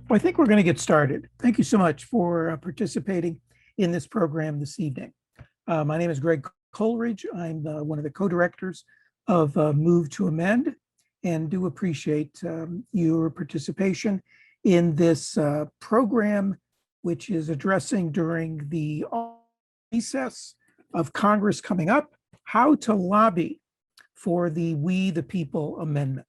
Well, I think we're going to get started. Thank you so much for participating in this program this evening. My name is Greg Coleridge. I'm one of the co-directors of Move to Amend, and do appreciate your participation in this program, which is addressing during the recess of Congress coming up, how to lobby for the We the People Amendment.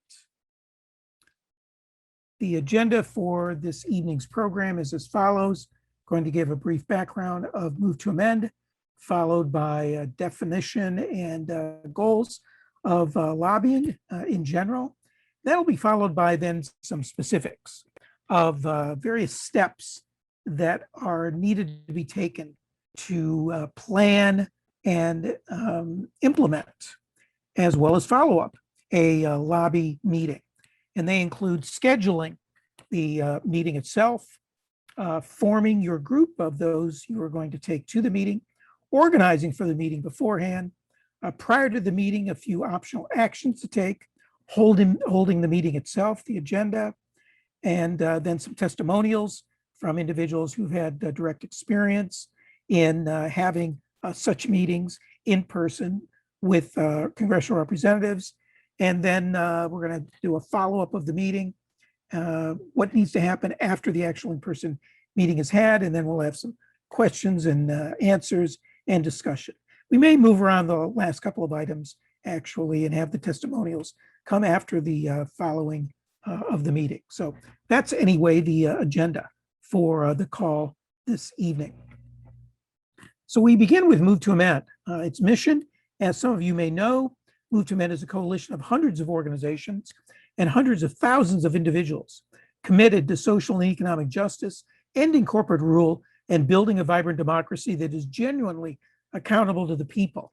The agenda for this evening's program is as follows. I'm going to give a brief background of Move to Amend, followed by a definition and goals of lobbying in general. That'll be followed by then some specifics of various steps that are needed to be taken to plan and implement, as well as follow up a lobby meeting. And they include scheduling the meeting itself, forming your group of those you are going to take to the meeting, organizing for the meeting beforehand, prior to the meeting, a few optional actions to take, holding the meeting itself, the agenda, and then some testimonials from individuals who've had direct experience in having such meetings in person with congressional representatives. And then we're going to do a follow-up of the meeting, what needs to happen after the actual in-person meeting is had, and then we'll have some questions and answers and discussion. We may move around the last couple of items, actually, and have the testimonials come after the following of the meeting. So that's anyway the agenda for the call this evening. So we begin with Move to Amend. Its mission, as some of you may know, Move to Amend is a coalition of hundreds of organizations and hundreds of thousands of individuals committed to social and economic justice, ending corporate rule, and building a vibrant democracy that is genuinely accountable to the people,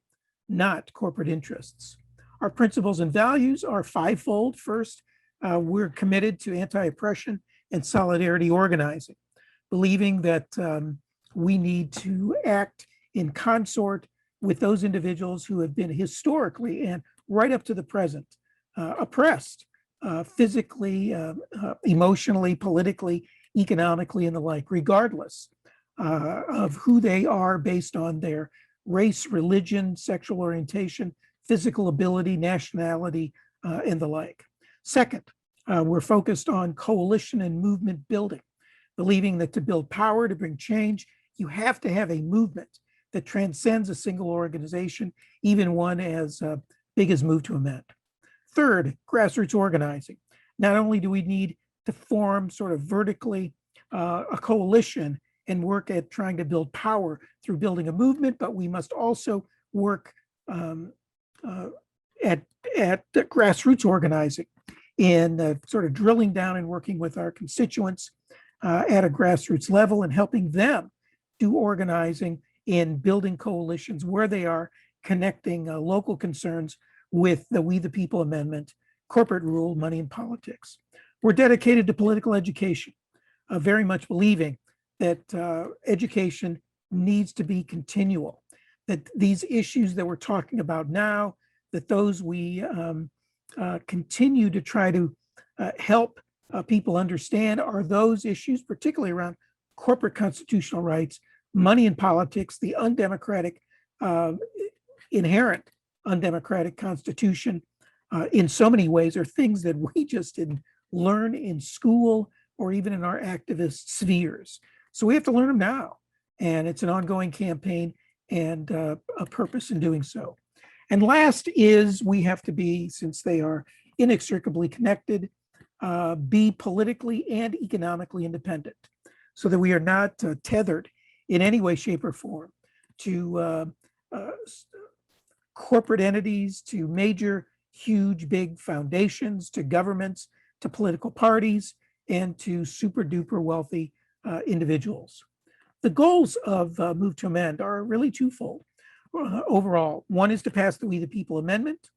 not corporate interests. Our principles and values are fivefold. First, we're committed to anti-oppression and solidarity organizing, believing that we need to act in consort with those individuals who have been historically and right up to the present oppressed physically, emotionally, politically, economically, and the like, regardless of who they are based on their race, religion, sexual orientation, physical ability, nationality, and the like. Second, we're focused on coalition and movement building, believing that to build power, to bring change, you have to have a movement that transcends a single organization, even one as big as Move to Amend. Third, grassroots organizing. Not only do we need to form sort of vertically a coalition and work at trying to build power through building a movement, but we must also work at the grassroots organizing in sort of drilling down and working with our constituents at a grassroots level and helping them do organizing in building coalitions where they are connecting local concerns with the We the People Amendment, corporate rule, money, and politics. We're dedicated to political education, very much believing that education needs to be continual, that these issues that we're talking about now, that those we continue to try to help people understand are those issues, particularly around corporate constitutional rights, money and politics, the undemocratic, inherent undemocratic constitution in so many ways are things that we just didn't learn in school or even in our activist spheres. So we have to learn them now. And it's an ongoing campaign and a purpose in doing so. And last is we have to be, since they are inextricably connected, be politically and economically independent so that we are not tethered in any way, shape, or form to corporate entities, to major, huge, big foundations, to governments, to political parties, and to super duper wealthy individuals. The goals of Move to Amend are really twofold overall. One is to pass the We the People Amendment,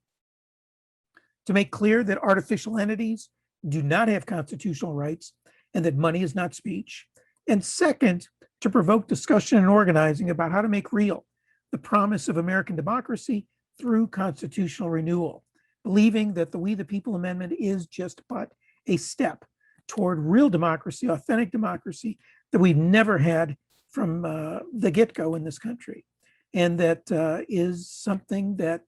to make clear that artificial entities do not have constitutional rights and that money is not speech. And second, to provoke discussion and organizing about how to make real the promise of American democracy through constitutional renewal, believing that the We the People Amendment is just but a step toward real democracy, authentic democracy that we've never had from the get-go in this country. And that is something that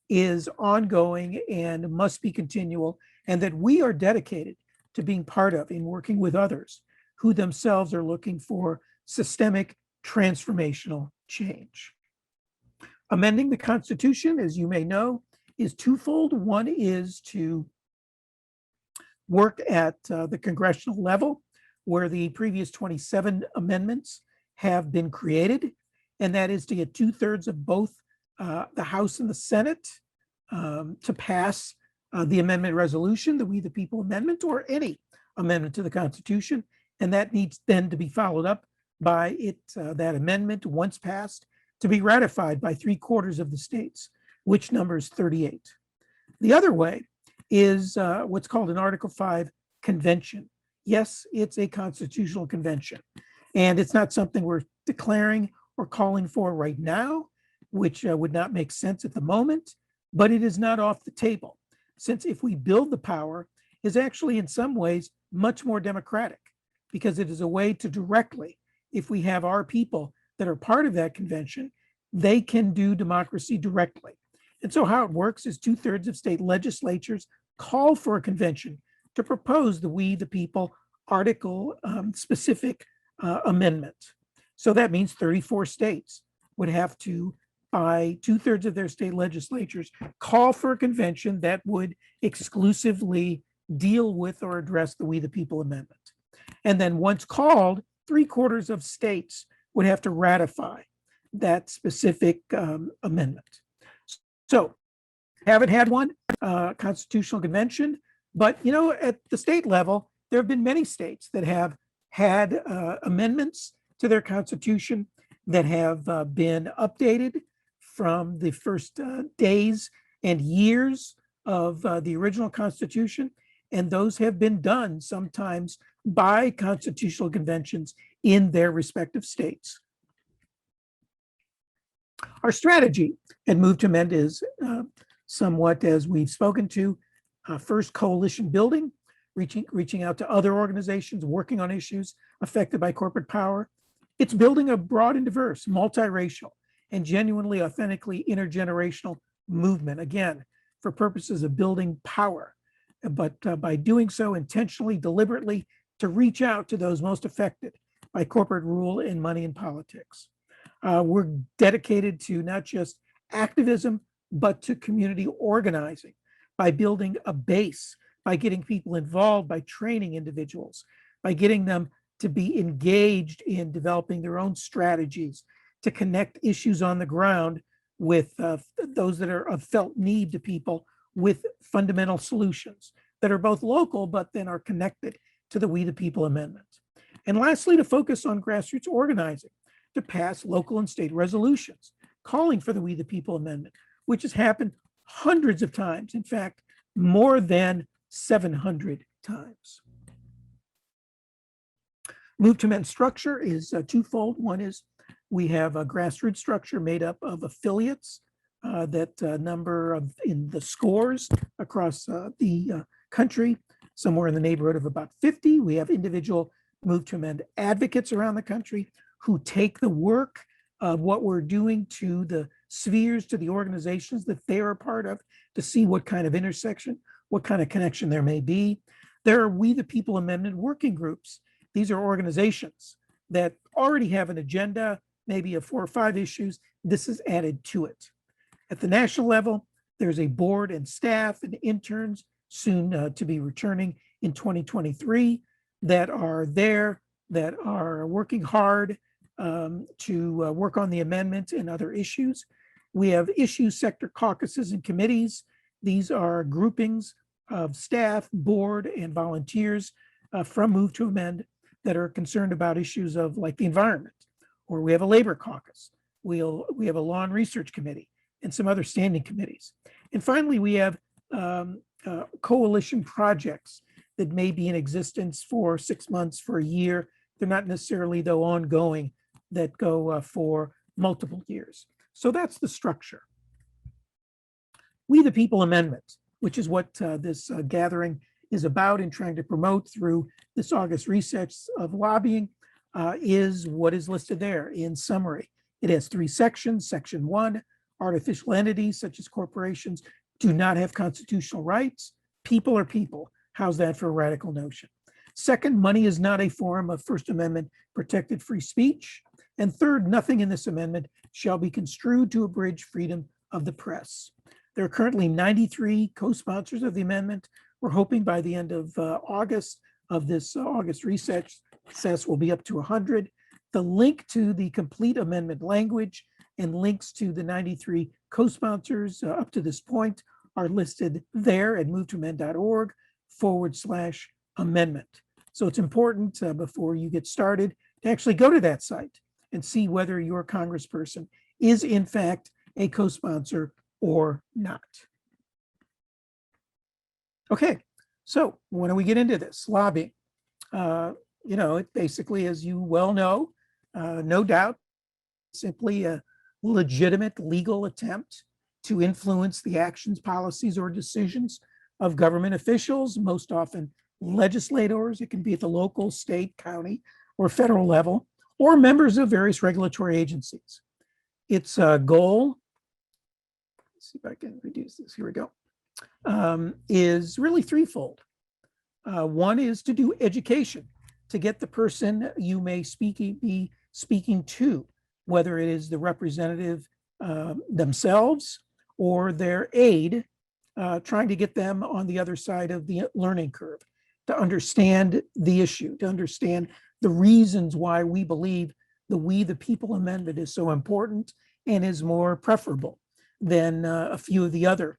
is ongoing and must be continual, and that we are dedicated to being part of in working with others who themselves are looking for systemic transformational change. Amending the Constitution, as you may know, is twofold. One is to work at the congressional level, where the previous 27 amendments have been created, and that is to get 2/3 of both the House and the Senate to pass the amendment resolution, the We the People Amendment, or any amendment to the Constitution. And that needs then to be followed up by that amendment, once passed, to be ratified by 3/4 of the states, which numbers 38. The other way is what's called an Article 5 convention. Yes, it's a constitutional convention, and it's not something we're declaring or calling for right now, which would not make sense at the moment, but it is not off the table, since if we build the power, is actually in some ways much more democratic, because it is a way to directly, if we have our people that are part of that convention, they can do democracy directly. And so how it works is 2/3 of state legislatures call for a convention to propose the We the People article specific amendment. So that means 34 states would have to, by 2/3 of their state legislatures, call for a convention that would exclusively deal with or address the We the People amendment. And then once called, 3/4 of states would have to ratify that specific amendment. So haven't had one constitutional convention, but at the state level, there have been many states that have had amendments to their constitution that have been updated from the first days and years of the original Constitution, and those have been done sometimes by constitutional conventions in their respective states. Our strategy at Move to Amend is somewhat, as we've spoken to, first, coalition building, reaching out to other organizations working on issues affected by corporate power. It's building a broad and diverse, multiracial, and genuinely, authentically intergenerational movement, again, for purposes of building power, but by doing so intentionally, deliberately, to reach out to those most affected by corporate rule and money in politics. We're dedicated to not just activism, but to community organizing by building a base, by getting people involved, by training individuals, by getting them to be engaged in developing their own strategies, to connect issues on the ground with those that are of felt need to people with fundamental solutions that are both local, but then are connected to the We the People Amendment. And lastly, to focus on grassroots organizing, to pass local and state resolutions calling for the We the People Amendment, which has happened hundreds of times, in fact, more than 700 times. Move to Amend structure is twofold. One is we have a grassroots structure made up of affiliates that number in the scores across the country, somewhere in the neighborhood of about 50. We have individual Move to Amend advocates around the country who take the work of what we're doing to the spheres, to the organizations that they are a part of, to see what kind of intersection, what kind of connection there may be. There are We the People Amendment working groups. These are organizations that already have an agenda, maybe of 4 or 5 issues. This is added to it. At the national level, there's a board and staff and interns, soon to be returning in 2023, that are there, that are working hard to work on the amendment and other issues. We have issue sector caucuses and committees. These are groupings of staff, board, and volunteers from Move to Amend that are concerned about issues of like the environment, or we have a labor caucus. We have a law and research committee and some other standing committees. And finally, we have coalition projects that may be in existence for 6 months, for a year. They're not necessarily, though, ongoing, that go for multiple years. So that's the structure. We the People Amendment, which is what this gathering is about in trying to promote through this August recess of lobbying is what is listed there in summary. It has 3 sections. Section 1, artificial entities such as corporations do not have constitutional rights. People are people. How's that for a radical notion? Second, money is not a form of First Amendment protected free speech. And third, nothing in this amendment shall be construed to abridge freedom of the press. There are currently 93 co-sponsors of the amendment. We're hoping by the end of August of this August recess will be up to 100. The link to the complete amendment language and links to the 93 co-sponsors up to this point are listed there at movetoamend.org/amendment. So it's important before you get started to actually go to that site and see whether your congressperson is in fact a co-sponsor or not. Okay, so when do we get into this? Lobbying. It basically, as you well know, no doubt, simply a legitimate legal attempt to influence the actions, policies, or decisions of government officials, most often legislators. It can be at the local, state, county, or federal level, or members of various regulatory agencies. Its goal, let's see if I can reduce this, here we go, is really threefold. One is to do education, to get the person you may be speaking to, whether it is the representative themselves or their aide, trying to get them on the other side of the learning curve, to understand the issue, to understand the reasons why we believe the We the People Amendment is so important and is more preferable than a few of the other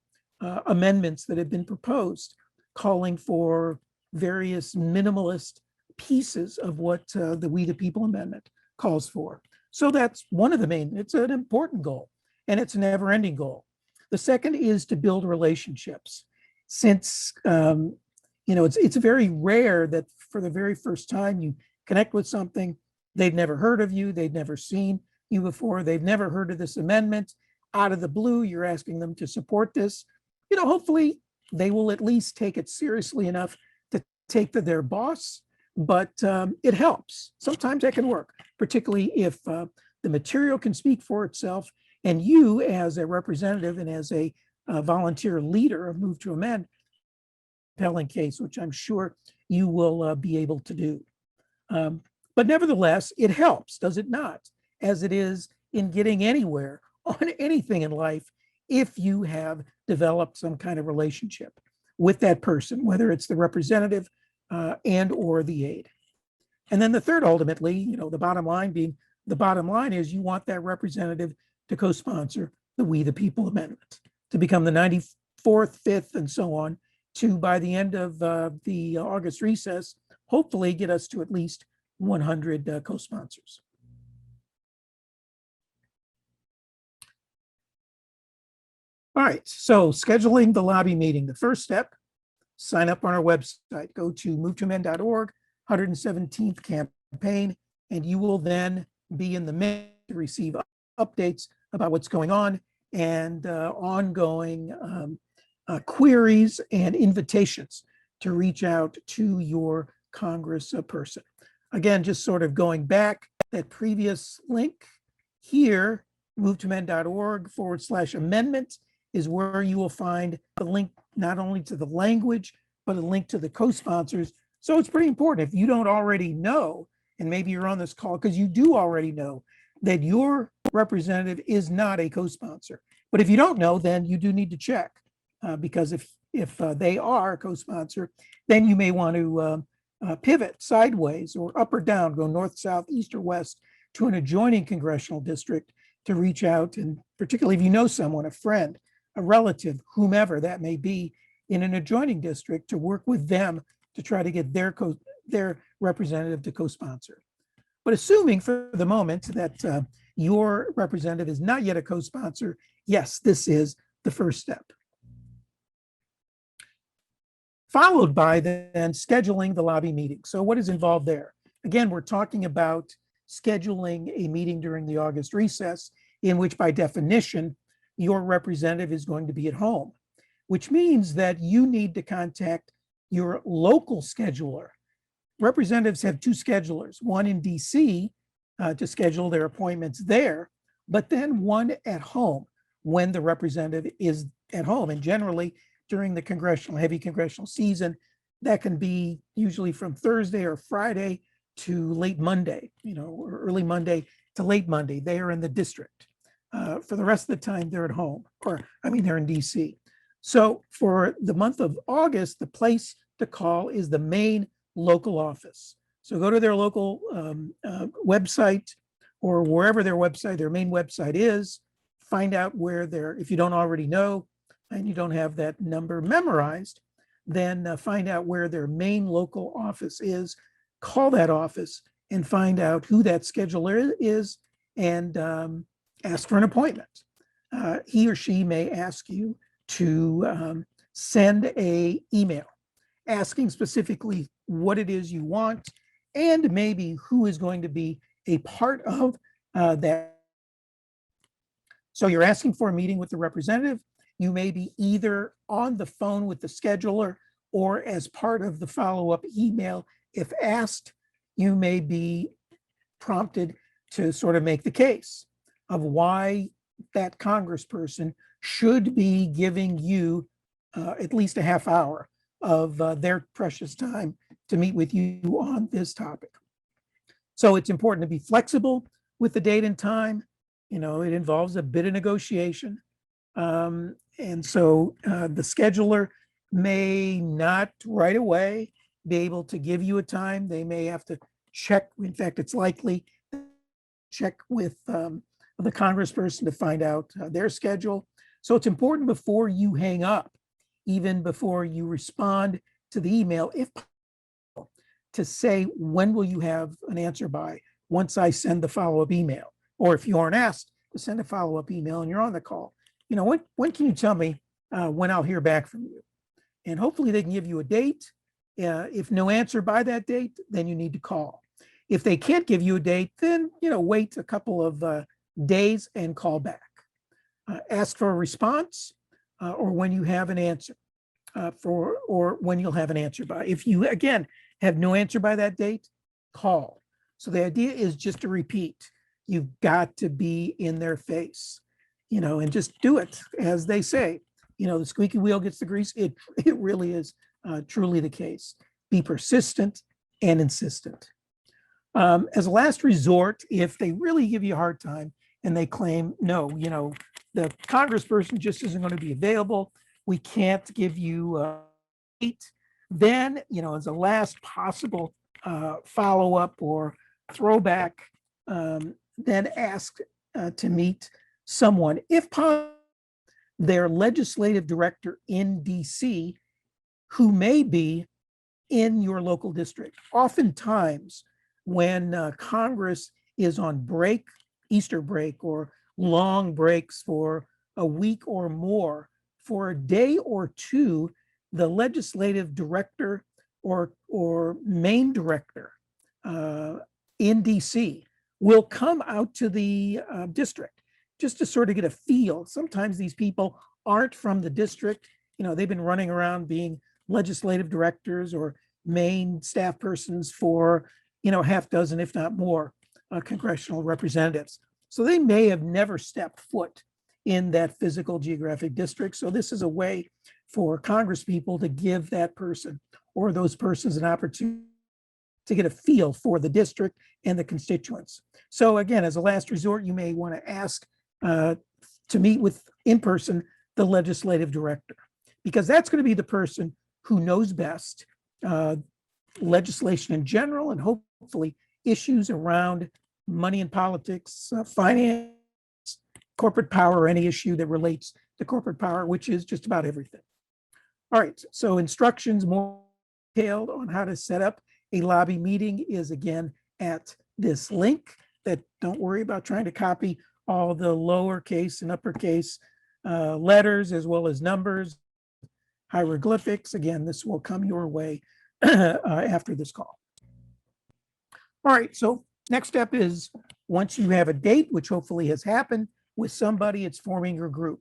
amendments that have been proposed, calling for various minimalist pieces of what the We the People Amendment calls for. So that's one of the main, it's an important goal, and it's a never-ending goal. The second is to build relationships. Since it's very rare that for the very first time you connect with something, they've never heard of you, they've never seen you before, they've never heard of this amendment. Out of the blue, you're asking them to support this. Hopefully they will at least take it seriously enough to take to their boss, but it helps. Sometimes that can work, particularly if the material can speak for itself and you as a representative and as a volunteer leader of Move to Amend, compelling case, which I'm sure you will be able to do. But nevertheless, it helps, does it not? As it is in getting anywhere on anything in life, if you have developed some kind of relationship with that person, whether it's the representative and or the aide. And then the third, ultimately, the bottom line is you want that representative to co-sponsor the We the People Amendment, to become the 94th, 5th, and so on, to, by the end of the August recess, hopefully get us to at least 100 co-sponsors. All right, so scheduling the lobby meeting. The first step, sign up on our website. Go to movetoamend.org, 117th campaign, and you will then be in the mix to receive updates about what's going on and ongoing queries and invitations to reach out to your congressperson. Again, just sort of going back, that previous link here, movetoamend.org/amendment, is where you will find the link not only to the language, but a link to the co-sponsors. So it's pretty important. If you don't already know, and maybe you're on this call because you do already know that your representative is not a co-sponsor. But if you don't know, then you do need to check because if they are a co-sponsor, then you may want to pivot sideways or up or down, go north, south, east, or west to an adjoining congressional district to reach out. And particularly if you know someone, a friend, a relative, whomever that may be in an adjoining district, to work with them to try to get their representative to co-sponsor. But assuming for the moment that your representative is not yet a co-sponsor, yes, this is the first step. Followed by then scheduling the lobby meeting. So what is involved there? Again, we're talking about scheduling a meeting during the August recess in which by definition, your representative is going to be at home, which means that you need to contact your local scheduler. Representatives have two schedulers, one in DC to schedule their appointments there, but then one at home when the representative is at home. And generally during the heavy congressional season, that can be usually from Thursday or Friday to late Monday, or early Monday to late Monday. They are in the district. For the rest of the time, they're at home, they're in DC. So for the month of August, the place to call is the main local office. So go to their local website or wherever their main website is, find out where if you don't already know and you don't have that number memorized, then find out where their main local office is, call that office and find out who that scheduler is and ask for an appointment. He or she may ask you to send an email asking specifically what it is you want and maybe who is going to be a part of that. So you're asking for a meeting with the representative. You may be either on the phone with the scheduler or as part of the follow-up email. If asked, you may be prompted to sort of make the case of why that congressperson should be giving you at least a half hour of their precious time to meet with you on this topic. So it's important to be flexible with the date and time. It involves a bit of negotiation. And so the scheduler may not right away be able to give you a time. They may have to check. In fact, it's likely check with the congressperson to find out their schedule. So it's important before you hang up, even before you respond to the email, if possible, to say, when will you have an answer by once I send the follow-up email? Or if you aren't asked to send a follow-up email and you're on the call, when can you tell me when I'll hear back from you? And hopefully they can give you a date. If no answer by that date, then you need to call. If they can't give you a date, then wait a couple of days and call back. Ask for a response or when you have an answer or when you'll have an answer by. If you, again, have no answer by that date, call. So the idea is just to repeat. You've got to be in their face, and just do it as they say. The squeaky wheel gets the grease. It really is truly the case. Be persistent and insistent. As a last resort, if they really give you a hard time and they claim, no, the congressperson just isn't going to be available, we can't give you a date, then, as a last possible follow-up or throwback, then ask to meet someone, if possible, their legislative director in DC, who may be in your local district. Oftentimes, when Congress is on break, Easter break, or long breaks for a week or more, for a day or two, the legislative director or main director in DC will come out to the district just to sort of get a feel. Sometimes these people aren't from the district. They've been running around being legislative directors or main staff persons for, half dozen, if not more, congressional representatives. So they may have never stepped foot in that physical geographic district. So this is a way for congresspeople to give that person or those persons an opportunity to get a feel for the district and the constituents. So again, as a last resort, you may want to ask to meet with, in person, the legislative director, because that's going to be the person who knows best legislation in general and hopefully issues around money and politics, finance, corporate power, any issue that relates to corporate power, which is just about everything. All right, so instructions more detailed on how to set up a lobby meeting is again at this link. That don't worry about trying to copy all the lowercase and uppercase letters as well as numbers, hieroglyphics. Again, this will come your way after this call. All right, so next step is, once you have a date, which hopefully has happened with somebody, it's forming your group.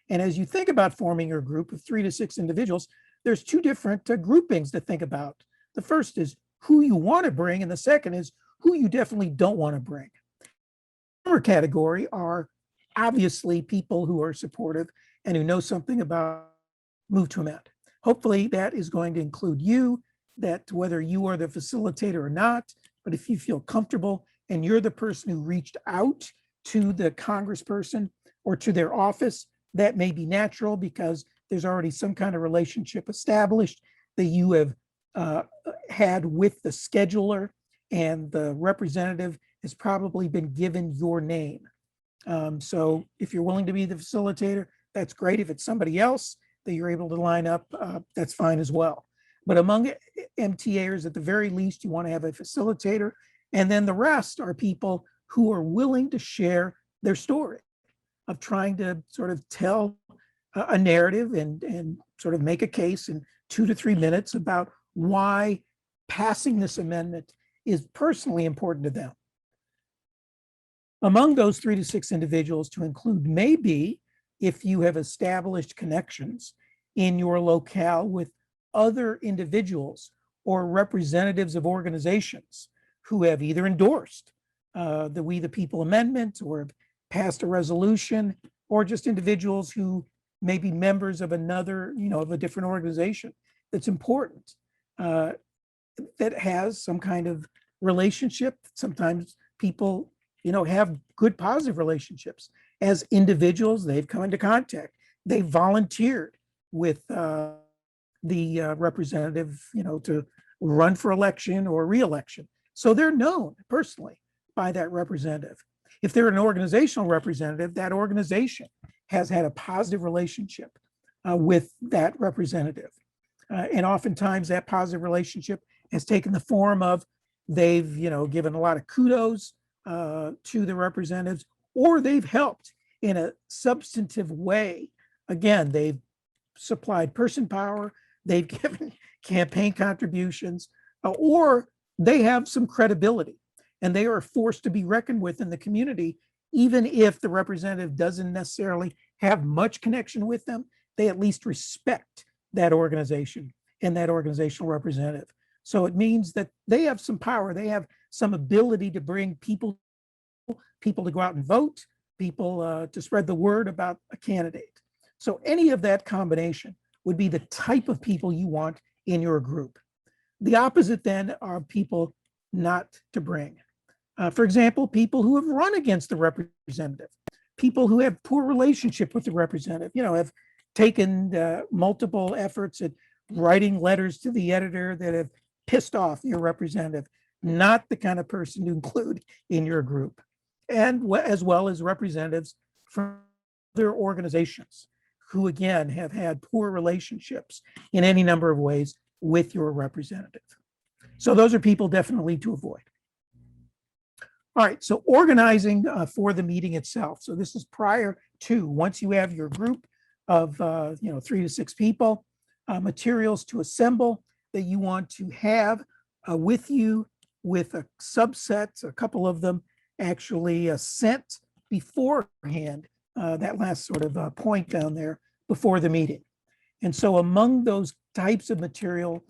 And as you think about forming your group of 3 to 6 individuals, there's two different groupings to think about. The first is who you want to bring, and the second is who you definitely don't want to bring. The third category are obviously people who are supportive and who know something about move to amend. Hopefully that is going to include you, that whether you are the facilitator or not, but if you feel comfortable and you're the person who reached out to the congressperson or to their office, that may be natural because there's already some kind of relationship established that you have had with the scheduler, and the representative has probably been given your name. So if you're willing to be the facilitator, that's great. If it's somebody else that you're able to line up, that's fine as well. But among MTAers, at the very least, you want to have a facilitator, and then the rest are people who are willing to share their story of trying to sort of tell a narrative and sort of make a case in 2 to 3 minutes about why passing this amendment is personally important to them. Among those 3 to 6 individuals to include may be if you have established connections in your locale with other individuals or representatives of organizations who have either endorsed the We the People amendment or have passed a resolution, or just individuals who may be members of another, of a different organization that's important, that has some kind of relationship. Sometimes people, have good positive relationships. As individuals, they've come into contact. They volunteered with the representative, to run for election or re-election. So they're known personally by that representative. If they're an organizational representative, that organization has had a positive relationship with that representative. And oftentimes that positive relationship has taken the form of they've, given a lot of kudos to the representatives, or they've helped in a substantive way. Again, they've supplied person power, they've given campaign contributions, or they have some credibility and they are a force to be reckoned with in the community. Even if the representative doesn't necessarily have much connection with them, they at least respect that organization and that organizational representative. So it means that they have some power, they have some ability to bring people to go out and vote, people to spread the word about a candidate. So any of that combination would be the type of people you want in your group. The opposite then are people not to bring. For example, people who have run against the representative, people who have poor relationship with the representative, have taken multiple efforts at writing letters to the editor that have pissed off your representative, not the kind of person to include in your group. And as well as representatives from other organizations who, again, have had poor relationships in any number of ways with your representative. So those are people definitely to avoid. All right, so organizing for the meeting itself. So this is prior to, once you have your group of 3 to 6 people, materials to assemble that you want to have with you, with a subset, a couple of them actually sent beforehand, that last sort of point down there before the meeting. And so among those types of materials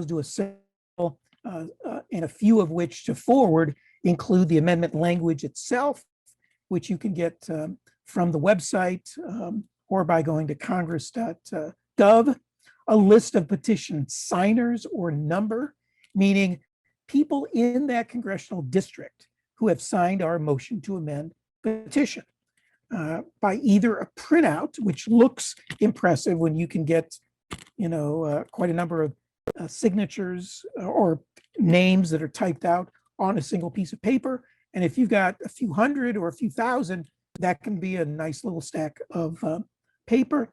to assemble, and a few of which to forward, include the amendment language itself, which you can get from the website or by going to congress.gov, a list of petition signers or number, meaning people in that congressional district who have signed our motion to amend petition, by either a printout, which looks impressive when you can get, quite a number of signatures or names that are typed out on a single piece of paper. And if you've got a few hundred or a few thousand, that can be a nice little stack of paper.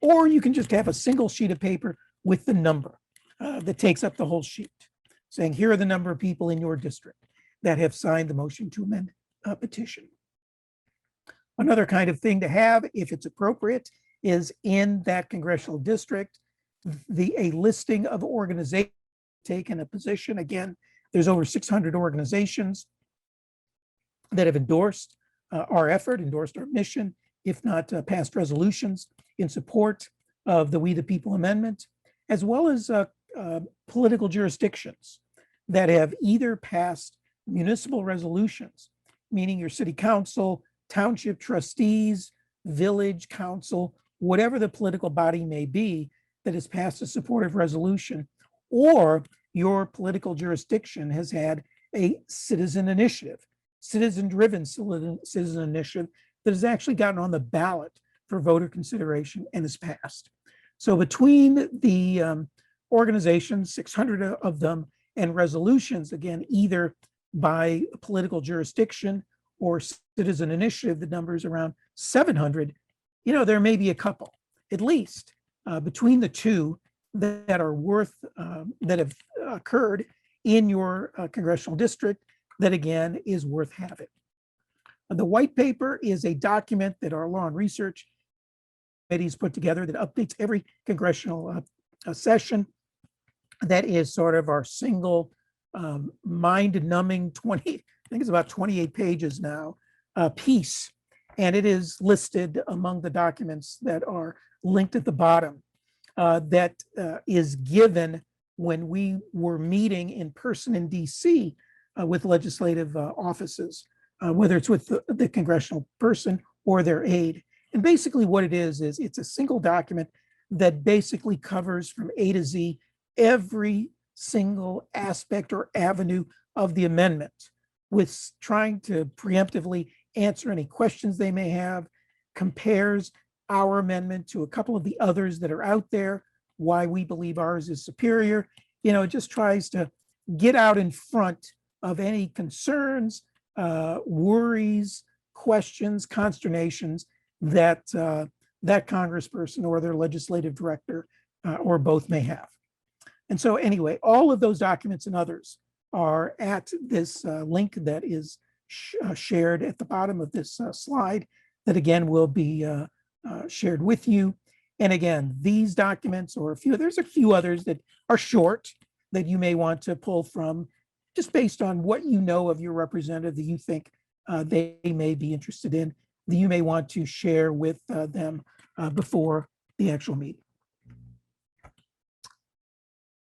Or you can just have a single sheet of paper with the number that takes up the whole sheet, saying here are the number of people in your district that have signed the motion to amend a petition. Another kind of thing to have, if it's appropriate, is in that congressional district, a listing of organizations taken a position. Again, there's over 600 organizations that have endorsed our effort, endorsed our mission, if not passed resolutions in support of the We the People Amendment, as well as political jurisdictions that have either passed municipal resolutions, meaning your city council, township trustees, village council, whatever the political body may be that has passed a supportive resolution, or your political jurisdiction has had a citizen initiative, citizen-driven citizen initiative that has actually gotten on the ballot for voter consideration and is passed. So between the organizations, 600 of them, and resolutions, again, either by political jurisdiction or citizen initiative, the number is around 700. There may be a couple, at least, between the two that are worth, that have occurred in your congressional district that, again, is worth having. The white paper is a document that our law and research committees put together that updates every congressional session. That is sort of our single mind-numbing 20, I think it's about 28 pages now, piece. And it is listed among the documents that are linked at the bottom that is given when we were meeting in person in DC with legislative offices, whether it's with the congressional person or their aide. And basically what it is it's a single document that basically covers from A to Z every single aspect or avenue of the amendment, with trying to preemptively answer any questions they may have, compares our amendment to a couple of the others that are out there, why we believe ours is superior. It just tries to get out in front of any concerns, worries, questions, consternations that that congressperson or their legislative director or both may have. And so anyway, all of those documents and others are at this link that is shared at the bottom of this slide that, again, will be shared with you. And again, these documents or there's a few others that are short that you may want to pull from just based on what you know of your representative that you think they may be interested in, that you may want to share with them before the actual meeting.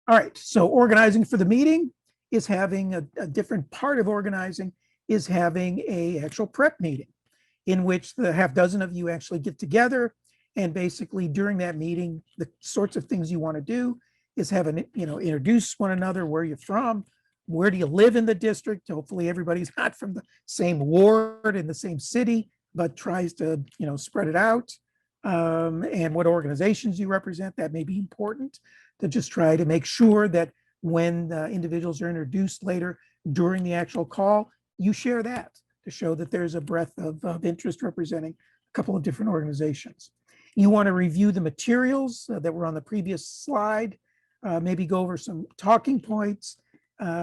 All right, so organizing for the meeting is having a different part of organizing is having a actual prep meeting in which the half dozen of you actually get together, and basically during that meeting, the sorts of things you want to do is have introduce one another, where you're from, where do you live in the district. Hopefully everybody's not from the same ward in the same city, but tries to spread it out, and what organizations you represent. That may be important to just try to make sure that when individuals are introduced later during the actual call, you share that to show that there's a breadth of interest representing a couple of different organizations. You want to review the materials that were on the previous slide, maybe go over some talking points,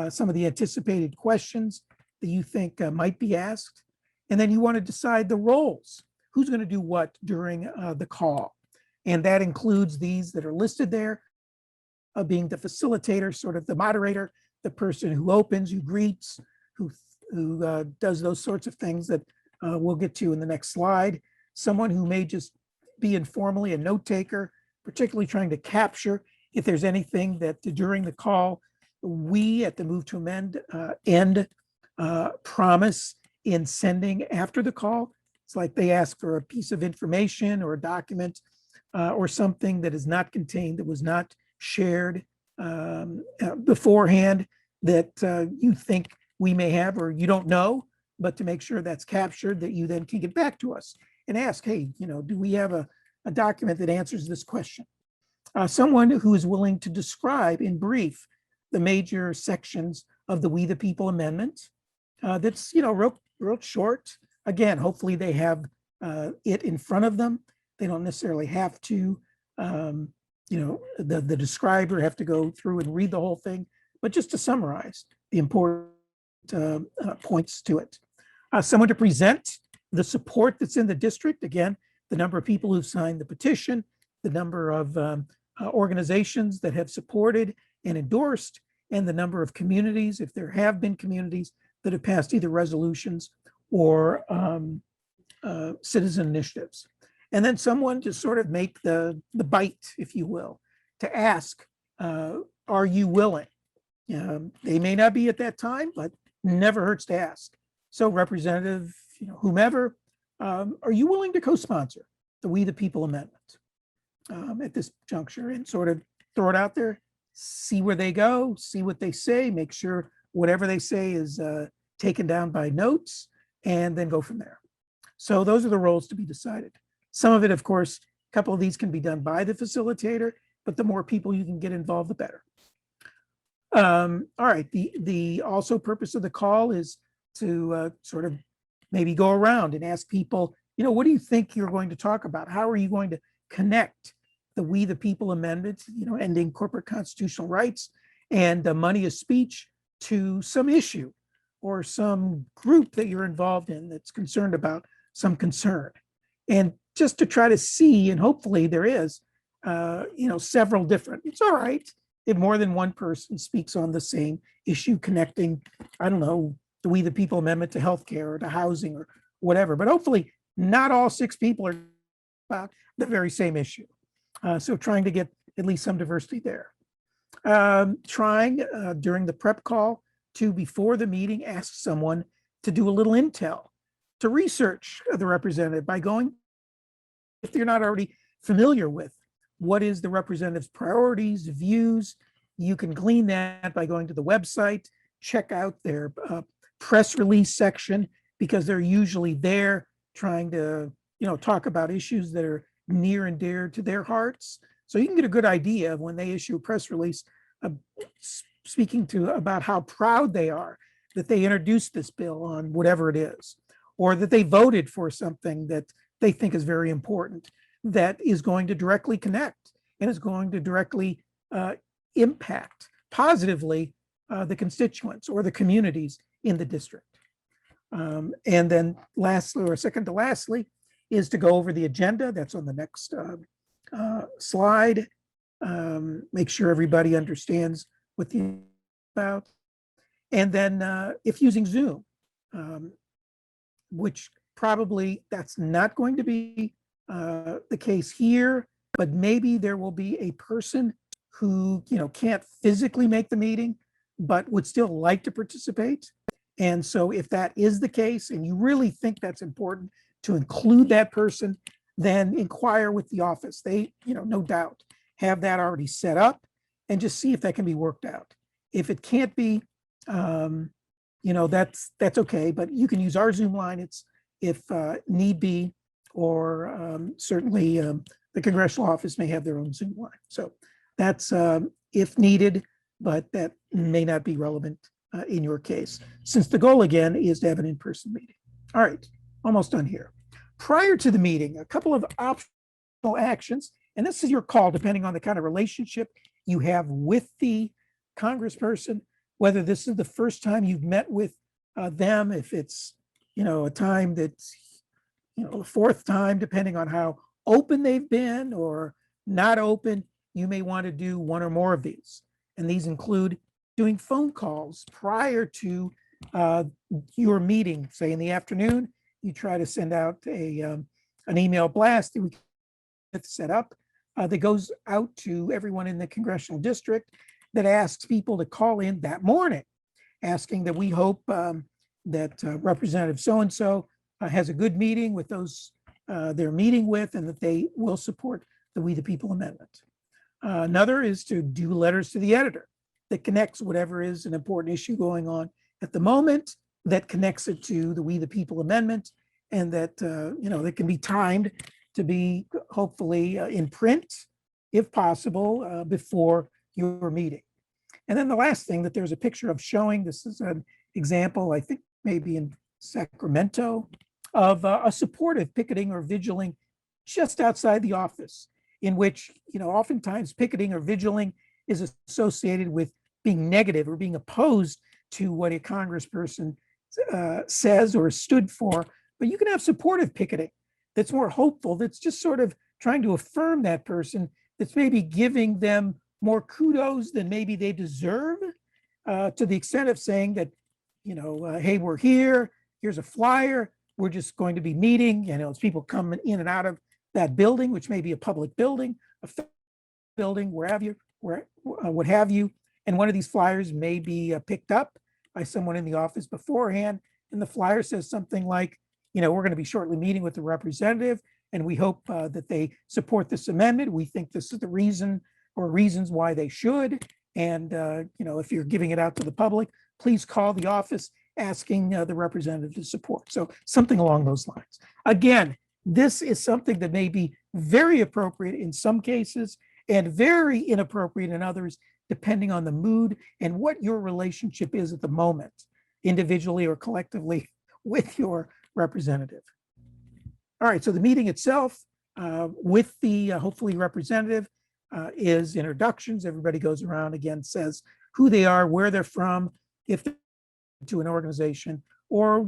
some of the anticipated questions that you think might be asked. And then you want to decide the roles, who's going to do what during the call. And that includes these that are listed there, being the facilitator, sort of the moderator, the person who opens, who greets, who does those sorts of things that we'll get to in the next slide. Someone who may just be informally a note taker, particularly trying to capture if there's anything that during the call, we at the Move to Amend end promise in sending after the call. It's like they ask for a piece of information or a document or something that is not contained, that was not shared beforehand, that you think we may have or you don't know, but to make sure that's captured, that you then can get back to us and ask, hey, do we have a document that answers this question? Someone who is willing to describe in brief the major sections of the We the People Amendment. That's real short. Again, hopefully they have it in front of them. They don't necessarily have to, the describer have to go through and read the whole thing, but just to summarize the important points to it. Someone to present the support that's in the district. Again, the number of people who've signed the petition, the number of organizations that have supported and endorsed, and the number of communities, if there have been communities that have passed either resolutions or citizen initiatives. And then someone to sort of make the bite, if you will, to ask, are you willing? They may not be at that time, but never hurts to ask. So Representative, whomever, are you willing to co-sponsor the We the People Amendment at this juncture, and sort of throw it out there, see where they go, see what they say, make sure whatever they say is taken down by notes, and then go from there. So those are the roles to be decided. Some of it, of course, a couple of these can be done by the facilitator, but the more people you can get involved, the better. All right, the also purpose of the call is to sort of maybe go around and ask people, what do you think you're going to talk about? How are you going to connect the We the People Amendment, ending corporate constitutional rights and the money of speech to some issue or some group that you're involved in that's concerned about some concern? And just to try to see, and hopefully there is, several different, it's all right if more than one person speaks on the same issue connecting, I don't know, the We the People Amendment to healthcare or to housing or whatever, but hopefully not all 6 people are about the very same issue. So trying to get at least some diversity there. Trying during the prep call to, before the meeting, ask someone to do a little intel, to research the representative by going, if you're not already familiar with what is the representative's priorities, views, you can glean that by going to the website, check out their press release section, because they're usually there trying to, talk about issues that are near and dear to their hearts. So you can get a good idea of when they issue a press release speaking about how proud they are that they introduced this bill on whatever it is, or that they voted for something that they think is very important, that is going to directly connect and is going to directly impact positively the constituents or the communities in the district. And then lastly, or second to lastly, is to go over the agenda. That's on the next slide. Make sure everybody understands what the about. And then if using Zoom, which probably that's not going to be the case here, but maybe there will be a person who can't physically make the meeting, but would still like to participate. And so if that is the case, and you really think that's important to include that person, then inquire with the office. They, no doubt have that already set up, and just see if that can be worked out. If it can't be, that's okay, but you can use our Zoom line. It's if need be, or certainly the congressional office may have their own Zoom line. So that's if needed, but that may not be relevant in your case, since the goal again is to have an in-person meeting. All right, almost done here. Prior to the meeting, a couple of optional actions, and this is your call depending on the kind of relationship you have with the congressperson, whether this is the first time you've met with them, if it's a time that's the fourth time, depending on how open they've been or not open, you may want to do one or more of these. And these include doing phone calls prior to your meeting, say in the afternoon. You try to send out an email blast that we can set up that goes out to everyone in the congressional district, that asks people to call in that morning, asking that we hope that Representative so-and-so has a good meeting with those they're meeting with, and that they will support the We the People Amendment. Another is to do letters to the editor that connects whatever is an important issue going on at the moment, that connects it to the We the People Amendment, and that that can be timed to be hopefully in print, if possible, before your meeting. And then the last thing that there's a picture of showing, this is an example, I think maybe in Sacramento, of a supportive picketing or vigiling just outside the office, in which, oftentimes picketing or vigiling is associated with being negative or being opposed to what a congressperson says or stood for. But you can have supportive picketing that's more hopeful, that's just sort of trying to affirm that person, that's maybe giving them more kudos than maybe they deserve, to the extent of saying that, hey, we're here, here's a flyer, we're just going to be meeting, as people come in and out of that building, which may be a public building, a building, what have you. And one of these flyers may be picked up by someone in the office beforehand. And the flyer says something like, we're going to be shortly meeting with the representative, and we hope that they support this amendment. We think this is the reason or reasons why they should. And, if you're giving it out to the public, please call the office asking the representative to support. So something along those lines. Again, this is something that may be very appropriate in some cases and very inappropriate in others, depending on the mood and what your relationship is at the moment, individually or collectively, with your representative. All right, so the meeting itself with the hopefully representative is introductions. Everybody goes around again, says who they are, where they're from, if they're to an organization, or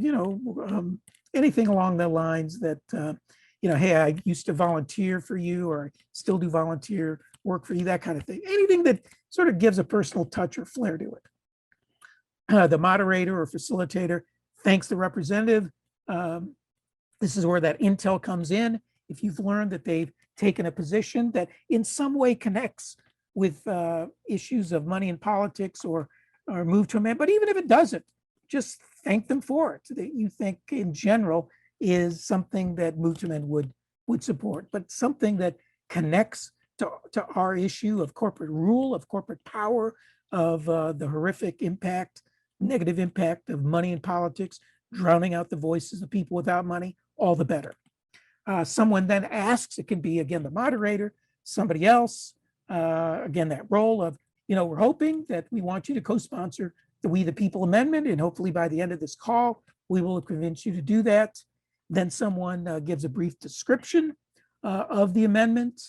anything along the lines that hey, I used to volunteer for you, or I still do volunteer work for you, that kind of thing. Anything that sort of gives a personal touch or flair to it. The moderator or facilitator thanks the representative. This is where that intel comes in. If you've learned that they've taken a position that in some way connects with issues of money and politics or move to amend, but even if it doesn't, just thank them for it, that you think in general is something that move to amend would support, but something that connects to our issue of corporate rule, of corporate power, of the horrific impact, negative impact of money in politics, drowning out the voices of people without money, all the better. Someone then asks, it can be, again, the moderator, somebody else, again, that role of, we're hoping that we want you to co-sponsor the We the People Amendment, and hopefully by the end of this call, we will convince you to do that. Then someone gives a brief description of the amendment,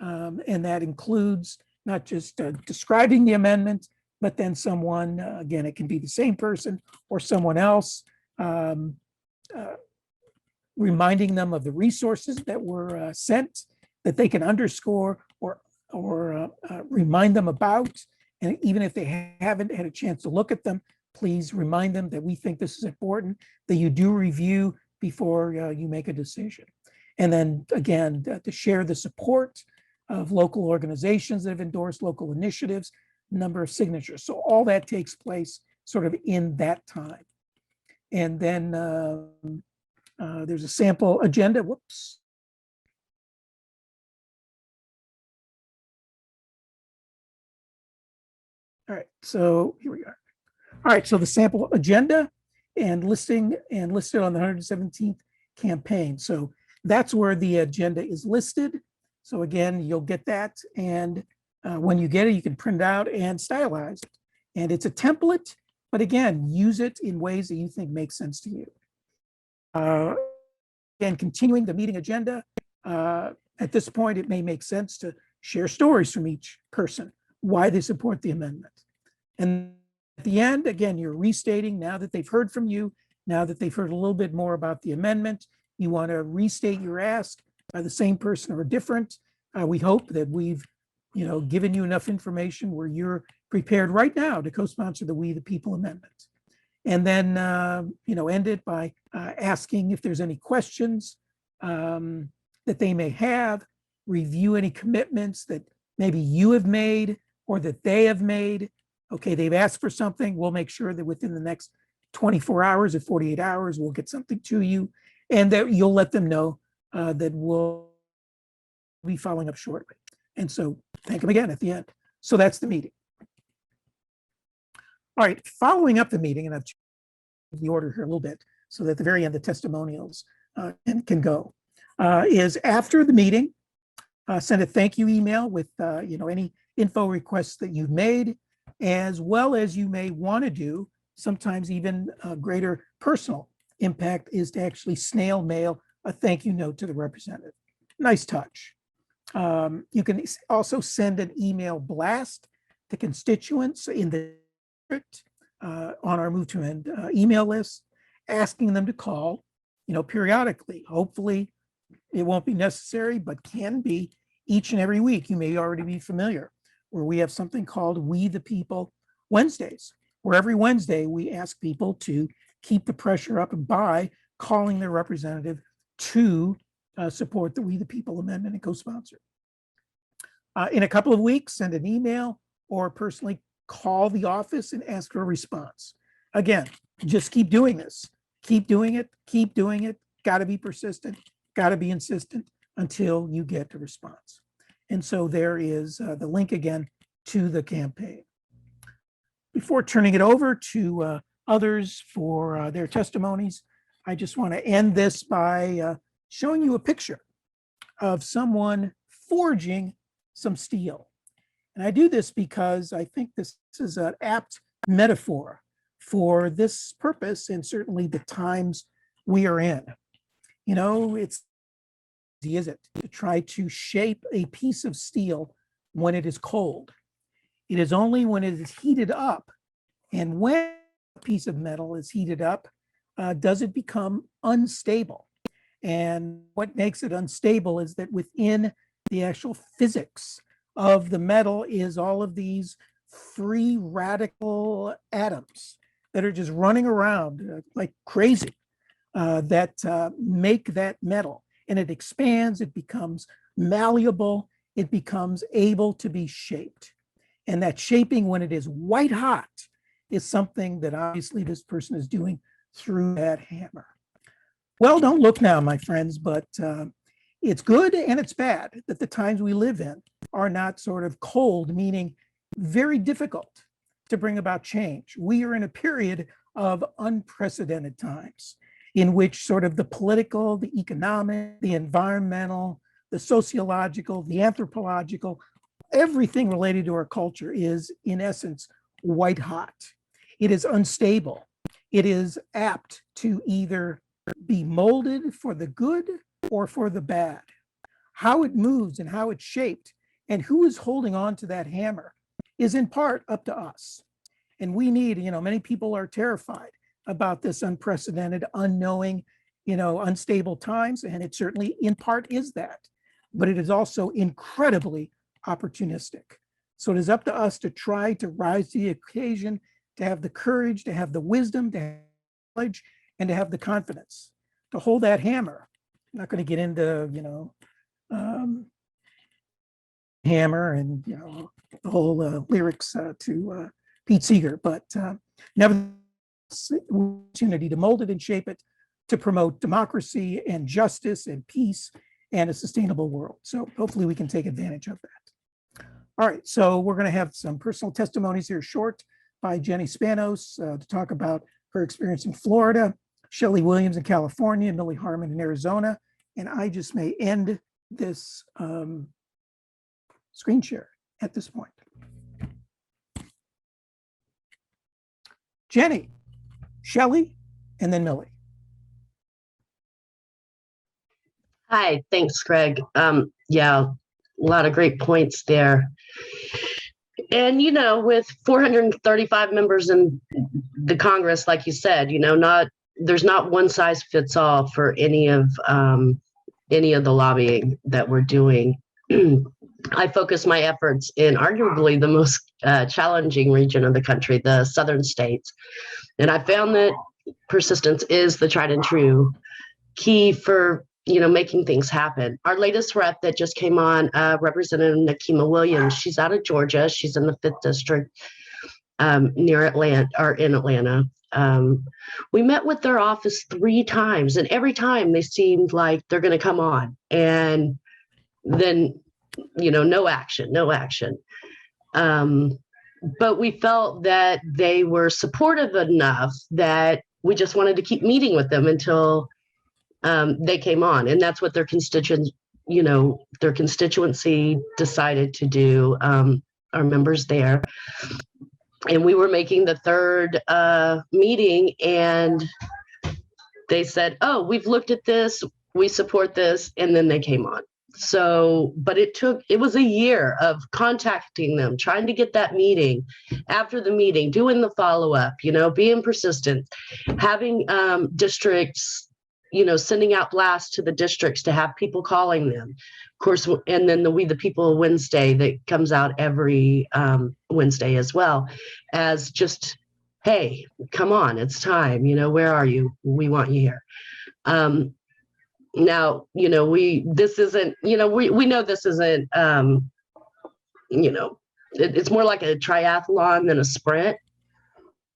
and that includes not just describing the amendment, but then someone, again, it can be the same person or someone else, reminding them of the resources that were sent, that they can underscore or remind them about. And even if they haven't had a chance to look at them, please remind them that we think this is important, that you do review before you make a decision. And then again, to share the support of local organizations that have endorsed local initiatives, number of signatures. So all that takes place sort of in that time. And then there's a sample agenda. Whoops. All right, so here we are. All right, so the sample agenda and listed on the 117th campaign. So that's where the agenda is listed. So again, you'll get that. And when you get it, you can print it out and stylize it. And it's a template, but again, use it in ways that you think make sense to you. And continuing the meeting agenda, at this point, it may make sense to share stories from each person, why they support the amendment. And at the end, again, you're restating, now that they've heard from you, now that they've heard a little bit more about the amendment, you want to restate your ask by the same person or different. We hope that we've given you enough information where you're prepared right now to co-sponsor the We the People Amendment. And then end it by asking if there's any questions that they may have, review any commitments that maybe you have made or that they have made. Okay, they've asked for something, we'll make sure that within the next 24 hours or 48 hours, we'll get something to you, and that you'll let them know that we'll be following up shortly. And so thank them again at the end. So that's the meeting. All right, following up the meeting, and I've changed the order here a little bit so that at the very end, the testimonials can go, is after the meeting, send a thank you email with any info requests that you've made, as well as you may want to do. Sometimes even a greater personal impact is to actually snail mail a thank you note to the representative. Nice touch. You can also send an email blast to constituents in the district on our Move to Amend email list, asking them to call, periodically. Hopefully it won't be necessary, but can be each and every week. You may already be familiar, where we have something called We the People Wednesdays, where every Wednesday we ask people to keep the pressure up by calling their representative to support the We the People Amendment and co-sponsor. In a couple of weeks, send an email or personally call the office and ask for a response. Again, just keep doing this. Keep doing it. Keep doing it. Got to be persistent. Got to be insistent until you get a response. And so there is the link again to the campaign. Before turning it over to others for their testimonies, I just want to end this by showing you a picture of someone forging some steel. And I do this because I think this is an apt metaphor for this purpose and certainly the times we are in. You know, it's easy, is it, to try to shape a piece of steel when it is cold. It is only when it is heated up, and when a piece of metal is heated up, does it become unstable. And what makes it unstable is that within the actual physics of the metal is all of these free radical atoms that are just running around like crazy that make that metal. And it expands, it becomes malleable, it becomes able to be shaped. And that shaping, when it is white hot, is something that obviously this person is doing through that hammer. Well, don't look now, my friends, but it's good and it's bad that the times we live in are not sort of cold, meaning very difficult to bring about change. We are in a period of unprecedented times in which sort of the political, the economic, the environmental, the sociological, the anthropological, everything related to our culture is, in essence, white hot. It is unstable. It is apt to either be molded for the good or for the bad. How it moves and how it's shaped and who is holding on to that hammer is in part up to us. And we need, many people are terrified about this unprecedented, unknowing, unstable times. And it certainly in part is that, but it is also incredibly opportunistic. So it is up to us to try to rise to the occasion, to have the courage, to have the wisdom, to have knowledge, and to have the confidence to hold that hammer. I'm not going to get into, hammer and, the whole lyrics to Pete Seeger, but nevertheless, opportunity to mold it and shape it to promote democracy and justice and peace and a sustainable world. So hopefully we can take advantage of that. All right, so we're going to have some personal testimonies here short by Jenny Spanos to talk about her experience in Florida, Shelley Williams in California, Millie Harmon in Arizona, and I just may end this screen share at this point. Jenny, Shelley, and then Millie. Hi, thanks, Greg. Yeah, a lot of great points there. And, with 435 members in the Congress, like you said, there's not one size fits all for any of the lobbying that we're doing. I focus my efforts in arguably the most challenging region of the country, the southern states. And I found that persistence is the tried and true key for making things happen. Our latest rep that just came on, Representative Nakima Williams, she's out of Georgia. She's in the 5th District near Atlanta, or in Atlanta. We met with their office 3 times, and every time they seemed like they're going to come on, and then, no action. But we felt that they were supportive enough that we just wanted to keep meeting with them until they came on, and that's what their constituency decided to do. Our members there, and we were making the 3rd meeting, and they said, "Oh, we've looked at this, we support this," and then they came on. So, but it was a year of contacting them, trying to get that meeting, after the meeting, doing the follow-up, being persistent, having districts, sending out blasts to the districts to have people calling them, of course, and then the We the People Wednesday that comes out every Wednesday as well, as just, hey, come on, it's time, where are you? We want you here. Now, this isn't, we know this isn't, it's more like a triathlon than a sprint.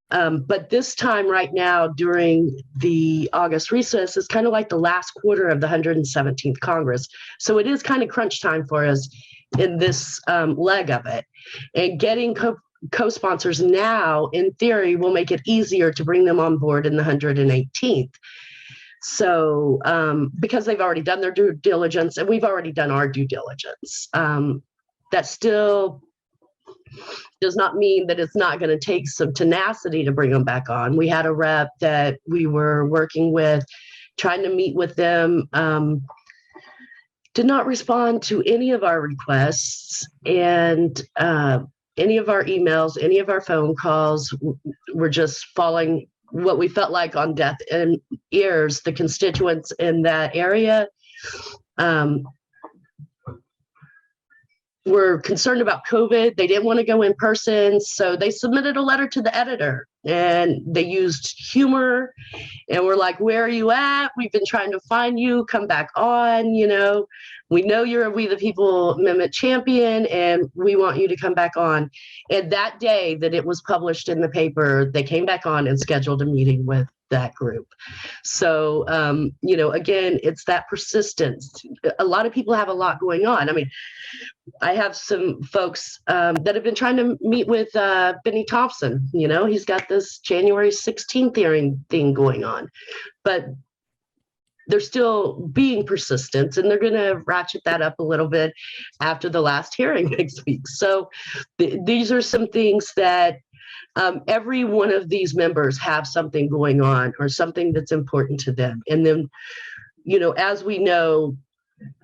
But this time right now during the August recess is kind of like the last quarter of the 117th Congress. So it is kind of crunch time for us in this leg of it. And getting co-sponsors now, in theory, will make it easier to bring them on board in the 118th. So because they've already done their due diligence and we've already done our due diligence, that still does not mean that it's not going to take some tenacity to bring them back on. We had a rep that we were working with, trying to meet with them, did not respond to any of our requests, and any of our emails, any of our phone calls were just falling what we felt like on deaf ears. The constituents in that area were concerned about COVID. They didn't want to go in person. So they submitted a letter to the editor and they used humor and we're like, where are you at? We've been trying to find you, come back on, we know you're a We the People Amendment champion and we want you to come back on. And that day that it was published in the paper, they came back on and scheduled a meeting with that group. So, again, it's that persistence. A lot of people have a lot going on. I mean, I have some folks that have been trying to meet with Benny Thompson. He's got this January 16th hearing thing going on, but they're still being persistent and they're going to ratchet that up a little bit after the last hearing next week. So these are some things that every one of these members have something going on or something that's important to them. And then, as we know,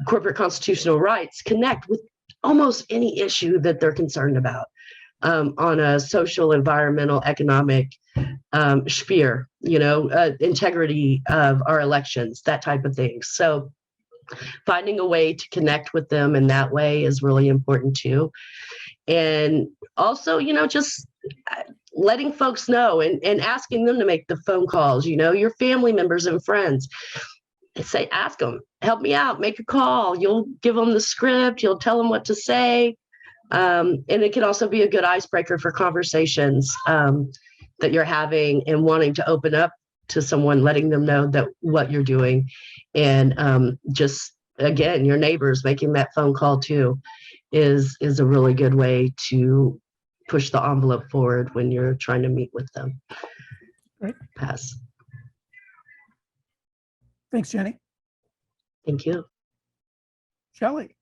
corporate constitutional rights connect with almost any issue that they're concerned about on a social, environmental, economic sphere, integrity of our elections, that type of thing. So finding a way to connect with them in that way is really important too. And also, just letting folks know and asking them to make the phone calls, your family members and friends. Say, ask them, help me out, make a call. You'll give them the script, you'll tell them what to say. And it can also be a good icebreaker for conversations that you're having and wanting to open up to someone, letting them know that what you're doing. And just, again, your neighbors making that phone call too is a really good way to push the envelope forward when you're trying to meet with them. Great. Pass. Thanks, Jenny. Thank you. Shelley.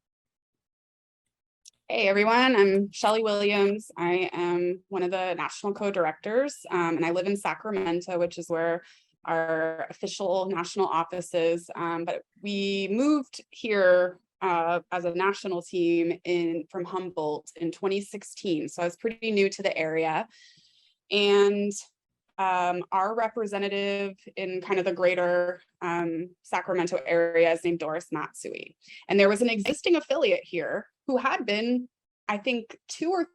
Hey everyone, I'm Shelley Williams. I am one of the national co-directors and I live in Sacramento, which is where our official national office is. But we moved here as a national team from Humboldt in 2016. So I was pretty new to the area. And our representative in kind of the greater Sacramento area is named Doris Matsui. And there was an existing affiliate here who had been, I think, 2 or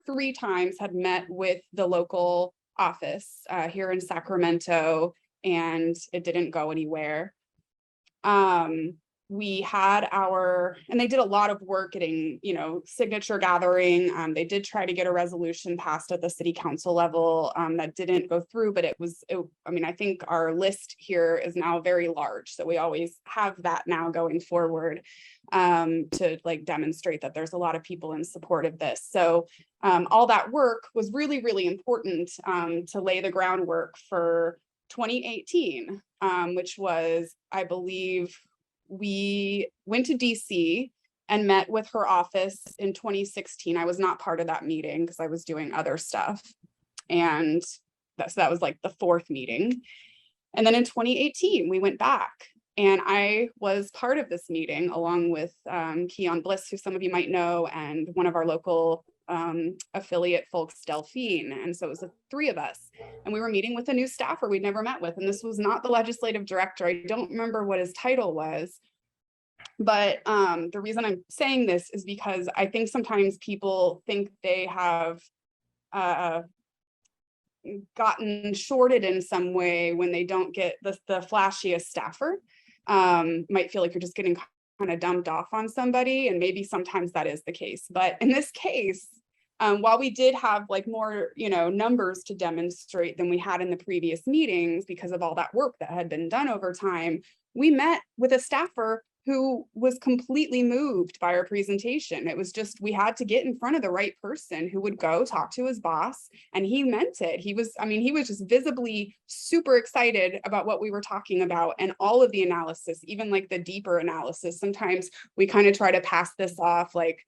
3 times had met with the local office here in Sacramento, and it didn't go anywhere. We had and they did a lot of work getting, signature gathering. They did try to get a resolution passed at the city council level that didn't go through, but I think our list here is now very large. So we always have that now going forward to demonstrate that there's a lot of people in support of this. So all that work was really, really important to lay the groundwork for 2018, which was, I believe, we went to DC and met with her office in 2016. I was not part of that meeting because I was doing other stuff. And that was like the 4th meeting. And then in 2018, we went back and I was part of this meeting along with Keon Bliss, who some of you might know, and one of our local affiliate folks, Delphine. And so it was the 3 of us. And we were meeting with a new staffer we'd never met with. And this was not the legislative director. I don't remember what his title was. But the reason I'm saying this is because I think sometimes people think they have gotten shorted in some way when they don't get the flashiest staffer. might feel like you're just getting kind of dumped off on somebody, and maybe sometimes that is the case. But in this case, while we did have like more, numbers to demonstrate than we had in the previous meetings because of all that work that had been done over time, we met with a staffer who was completely moved by our presentation. It was just, we had to get in front of the right person who would go talk to his boss, and he meant it. He was just visibly super excited about what we were talking about and all of the analysis, even like the deeper analysis. Sometimes we kind of try to pass this off like,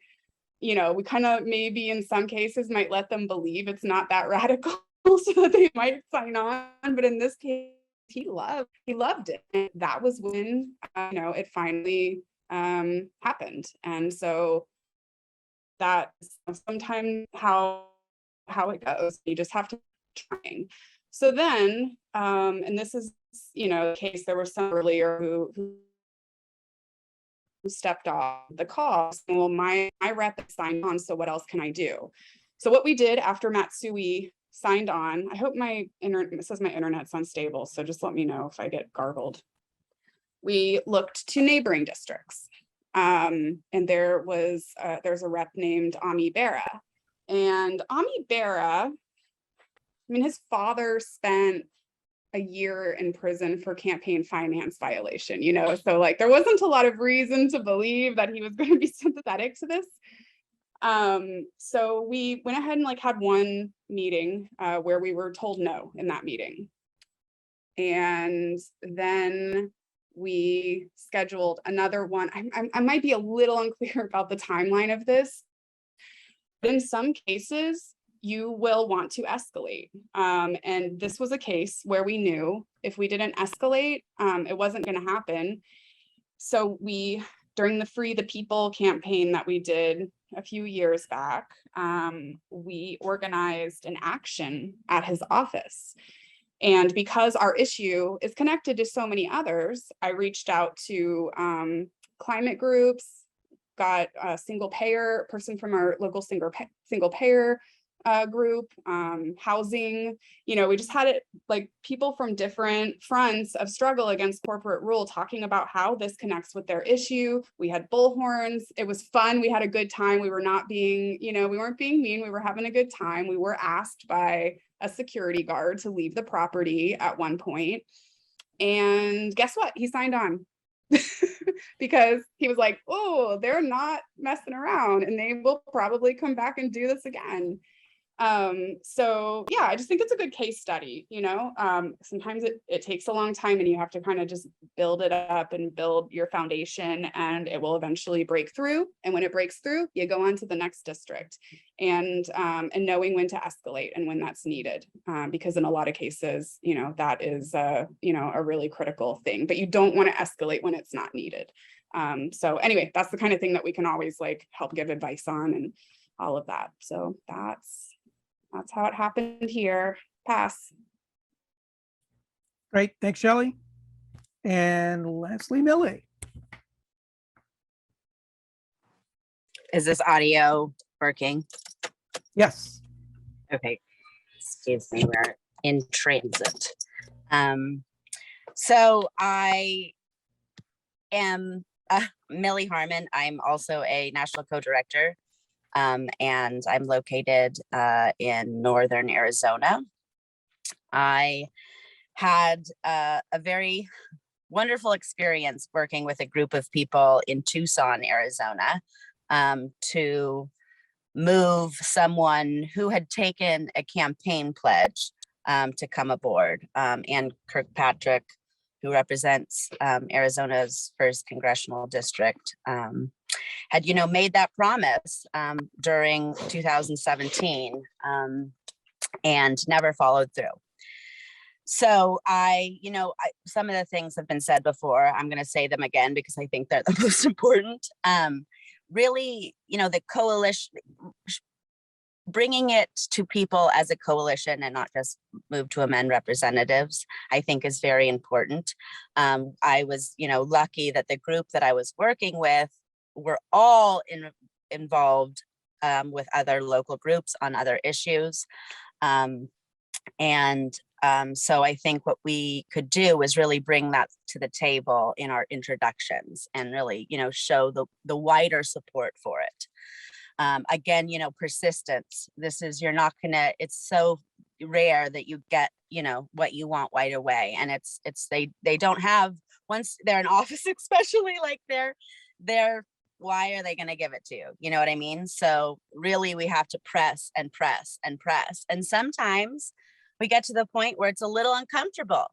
we kind of maybe in some cases might let them believe it's not that radical so that they might sign on. But in this case, he loved it. And that was when, it finally happened. And so that's sometimes how it goes. You just have to try. So then, and this is, the case, there were some earlier who stepped off the call. So, well, my rep signed on, so what else can I do? So what we did after Matsui signed on, I hope it says my internet's unstable, so just let me know if I get garbled. We looked to neighboring districts. And there's a rep named Ami Bera. And Ami Bera, his father spent a year in prison for campaign finance violation, so like there wasn't a lot of reason to believe that he was going to be sympathetic to this. So we went ahead and like had one meeting where we were told no in that meeting. And then we scheduled another one. I might be a little unclear about the timeline of this, but in some cases, you will want to escalate. And this was a case where we knew if we didn't escalate, it wasn't going to happen. So during the Free the People campaign that we did a few years back, we organized an action at his office. And because our issue is connected to so many others, I reached out to climate groups, got a single payer person from our local single payer group, housing, we just had it like people from different fronts of struggle against corporate rule talking about how this connects with their issue. We had bullhorns. It was fun. We had a good time. We were not being, we weren't being mean. We were having a good time. We were asked by a security guard to leave the property at one point. And guess what? He signed on. Because he was like, oh, they're not messing around and they will probably come back and do this again. So yeah, I just think it's a good case study, sometimes it takes a long time and you have to kind of just build it up and build your foundation, and it will eventually break through. And when it breaks through, you go on to the next district, and knowing when to escalate and when that's needed, because in a lot of cases, that is, a really critical thing, but you don't want to escalate when it's not needed. So anyway, that's the kind of thing that we can always like help give advice on and all of that. So that's how it happened here. Pass. Great, thanks, Shelley. And lastly, Millie. Is this audio working? Yes. Okay, excuse me, we're in transit. So I am Millie Harmon. I'm also a national co-director, and I'm located in northern Arizona. I had a very wonderful experience working with a group of people in Tucson, Arizona, to move someone who had taken a campaign pledge to come aboard. And Kirkpatrick, who represents Arizona's 1st congressional district, had, made that promise during 2017 and never followed through. So some of the things have been said before. I'm going to say them again because I think they're the most important. Really, the coalition, bringing it to people as a coalition and not just Move to Amend representatives, I think is very important. I was, lucky that the group that I was working with were all involved with other local groups on other issues. And so I think what we could do is really bring that to the table in our introductions and really, show the wider support for it. Again, persistence. You're not gonna, it's so rare that you get, what you want right away. And they don't have, once they're in office, especially like they're why are they going to give it to you? You know what I mean? So really we have to press and press and press. And sometimes we get to the point where it's a little uncomfortable,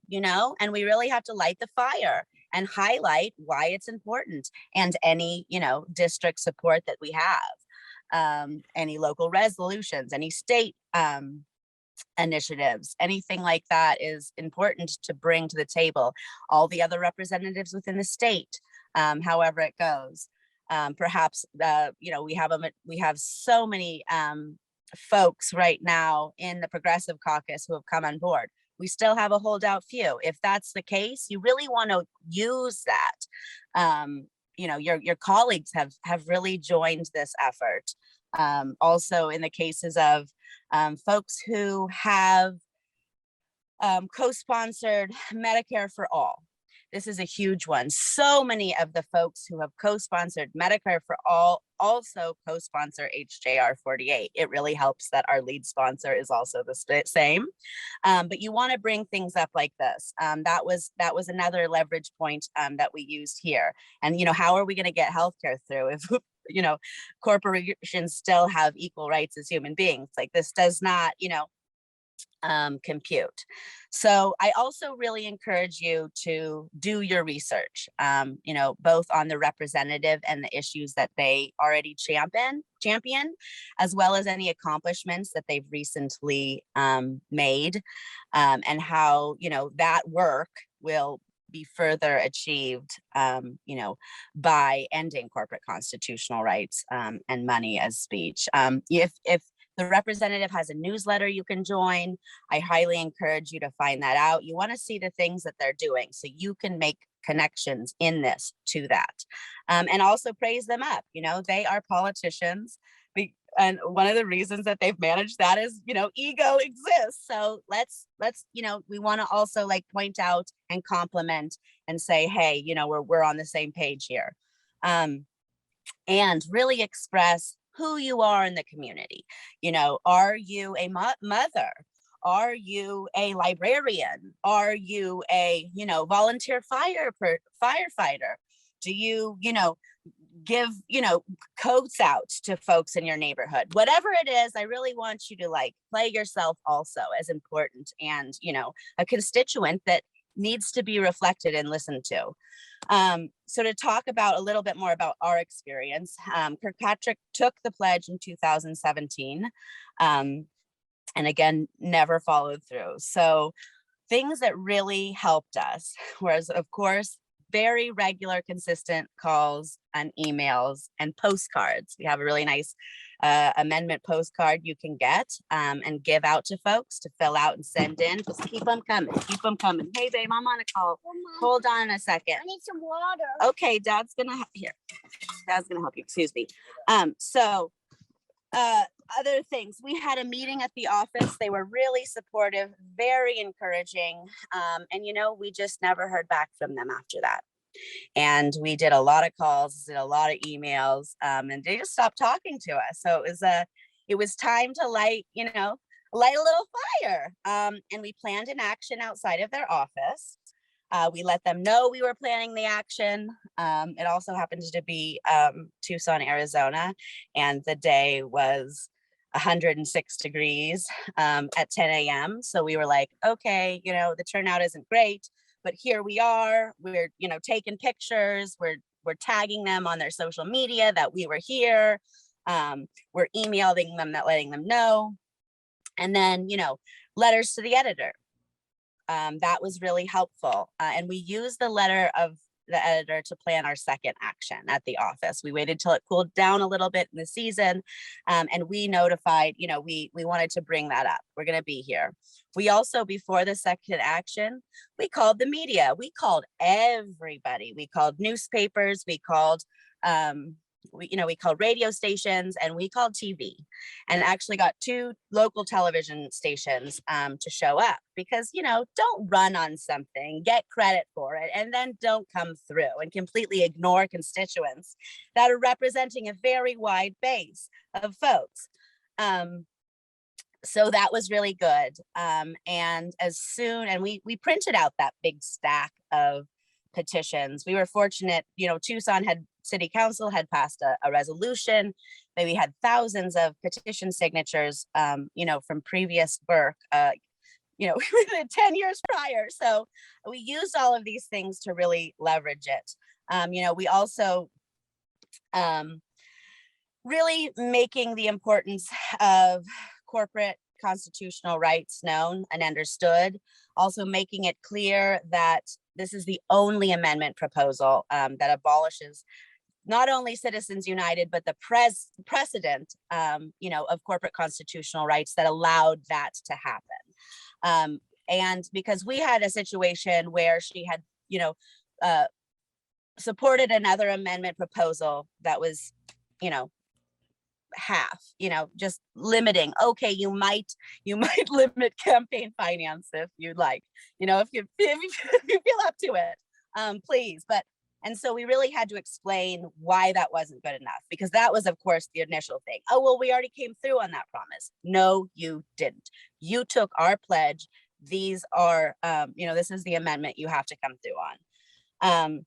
and we really have to light the fire and highlight why it's important, and any, district support that we have, any local resolutions, any state initiatives, anything like that is important to bring to the table. All the other representatives within the state, however it goes. Perhaps, we have so many folks right now in the Progressive Caucus who have come on board. We still have a holdout few. If that's the case, you really want to use that. Your colleagues have really joined this effort. Also, in the cases of folks who have co-sponsored Medicare for All. This is a huge one. So many of the folks who have co-sponsored Medicare for All also co-sponsor HJR 48. It really helps that our lead sponsor is also the same. But you want to bring things up like this. That was another leverage point that we used here. And how are we going to get healthcare through if corporations still have equal rights as human beings? Like, this does not, compute. So I also really encourage you to do your research, both on the representative and the issues that they already champion, as well as any accomplishments that they've recently made, and how, that work will be further achieved, by ending corporate constitutional rights and money as speech. If the representative has a newsletter you can join, I highly encourage you to find that out. You want to see the things that they're doing so you can make connections in this to that, and also praise them up. They are politicians. And one of the reasons that they've managed that is, ego exists. So let's, we want to also point out and compliment and say, hey, we're on the same page here. And really express who you are in the community. Are you a mother? Are you a librarian? Are you a, volunteer firefighter? Do you, give, coats out to folks in your neighborhood? Whatever it is, I really want you to play yourself also as important and, a constituent that needs to be reflected and listened to. So to talk about a little bit more about our experience, Kirkpatrick took the pledge in 2017, and again, never followed through. So things that really helped us was, of course, very regular, consistent calls and emails and postcards. We have a really nice amendment postcard you can get and give out to folks to fill out and send in. Just keep them coming. Keep them coming. Hey, babe, I'm on a call. Hold on a second. I need some water. Okay, Dad's gonna Dad's gonna help you. Excuse me. Other things, we had a meeting at the office. They were really supportive, very encouraging, and we just never heard back from them after that. And we did a lot of calls, did a lot of emails, and they just stopped talking to us. So it was time to light a little fire. And we planned an action outside of their office. We let them know we were planning the action. It also happened to be Tucson, Arizona, and the day was 106 degrees at 10 a.m. So we were like, okay, the turnout isn't great, but here we are. We're, taking pictures. We're tagging them on their social media that we were here. We're emailing them, letting them know. And then, letters to the editor. That was really helpful. And we used the letter of the editor to plan our second action at the office. We waited till it cooled down a little bit in the season. And we notified, we wanted to bring that up. We're going to be here. We also, before the second action, we called the media. We called everybody. We called newspapers. We called, we called radio stations and we called TV, and actually got 2 local television stations to show up, because, don't run on something, get credit for it, and then don't come through and completely ignore constituents that are representing a very wide base of folks. So that was really good. And we printed out that big stack of petitions. We were fortunate, Tucson City Council had passed a resolution. Maybe had thousands of petition signatures, from previous work, 10 years prior. So we used all of these things to really leverage it. We also really making the importance of corporate constitutional rights known and understood, also making it clear that this is the only amendment proposal that abolishes not only Citizens United, but the precedent, of corporate constitutional rights that allowed that to happen. And because we had a situation where she had, supported another amendment proposal that was, half, just limiting. Okay, you might limit campaign finance if you'd like, if you feel up to it, please. And so we really had to explain why that wasn't good enough, because that was, of course, the initial thing. Oh, well, we already came through on that promise. No, you didn't. You took our pledge. These are, this is the amendment you have to come through on.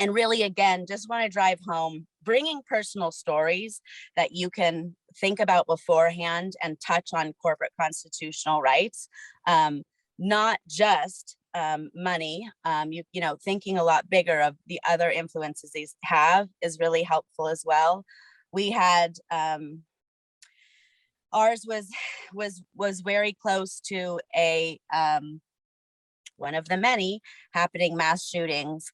And really, again, just want to drive home, bringing personal stories that you can think about beforehand and touch on corporate constitutional rights, not just money. Thinking a lot bigger of the other influences these have is really helpful as well. We had ours was very close to a one of the many happening mass shootings.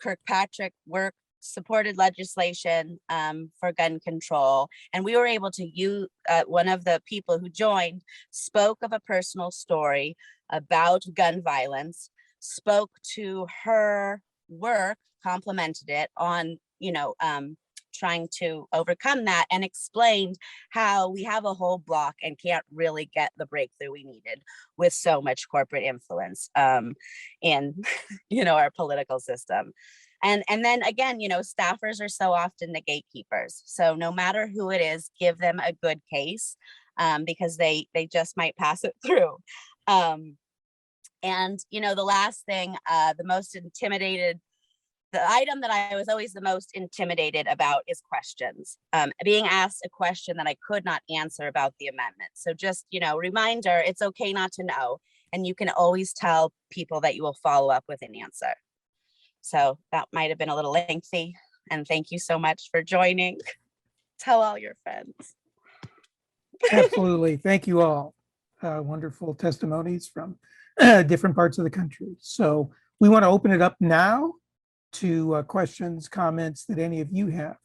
Kirkpatrick supported legislation for gun control, and we were able to use one of the people who joined spoke of a personal story about gun violence, spoke to her work, complimented it on trying to overcome that, and explained how we have a whole block and can't really get the breakthrough we needed with so much corporate influence in our political system. And then again, staffers are so often the gatekeepers. So no matter who it is, give them a good case, because they just might pass it through. And the last thing, the item that I was always the most intimidated about is questions. Being asked a question that I could not answer about the amendment. So just, reminder, it's okay not to know. And you can always tell people that you will follow up with an answer. So that might have been a little lengthy. And thank you so much for joining. Tell all your friends. Absolutely. Thank you all. Wonderful testimonies from different parts of the country. So we want to open it up now to questions, comments that any of you have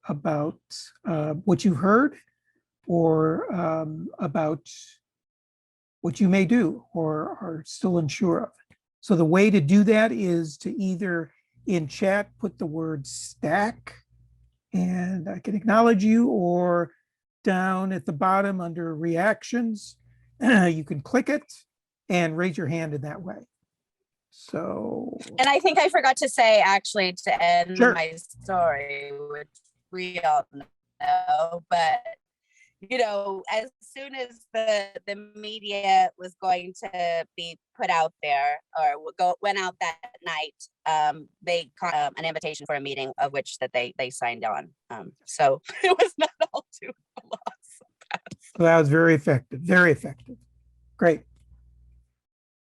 about what you've heard, or about what you may do or are still unsure of. So the way to do that is to either in chat put the word stack and I can acknowledge you, or down at the bottom under reactions, you can click it and raise your hand in that way. So, and I think I forgot to say, actually, to end Sure. my story, which we all know, but as soon as the media was going to be put out there, or went out that night, they got an invitation for a meeting, of which that they signed on. So it was not all too lost. So that was very effective, very effective. Great.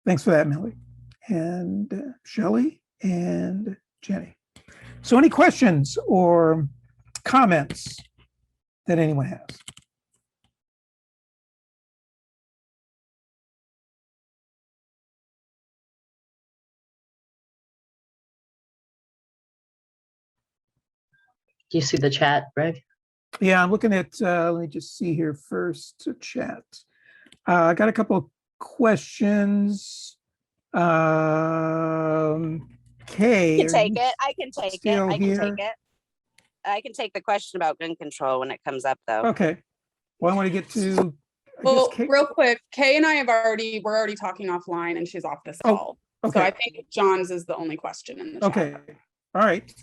Thanks for that, Millie and Shelley and Jenny. So any questions or comments that anyone has? Do you see the chat, Greg? Yeah, I'm looking at, let me just see here first, chat. I got a couple of questions. Kay, I can are take you it. I can take it. still I can here? take it. I can take the question about gun control when it comes up, though. Okay. Well, I want to get to, I guess, Well, Kay. real quick, Kay and I we're already talking offline and she's off this Oh, call. So I okay. think John's is the only question in the chat. Okay. All right.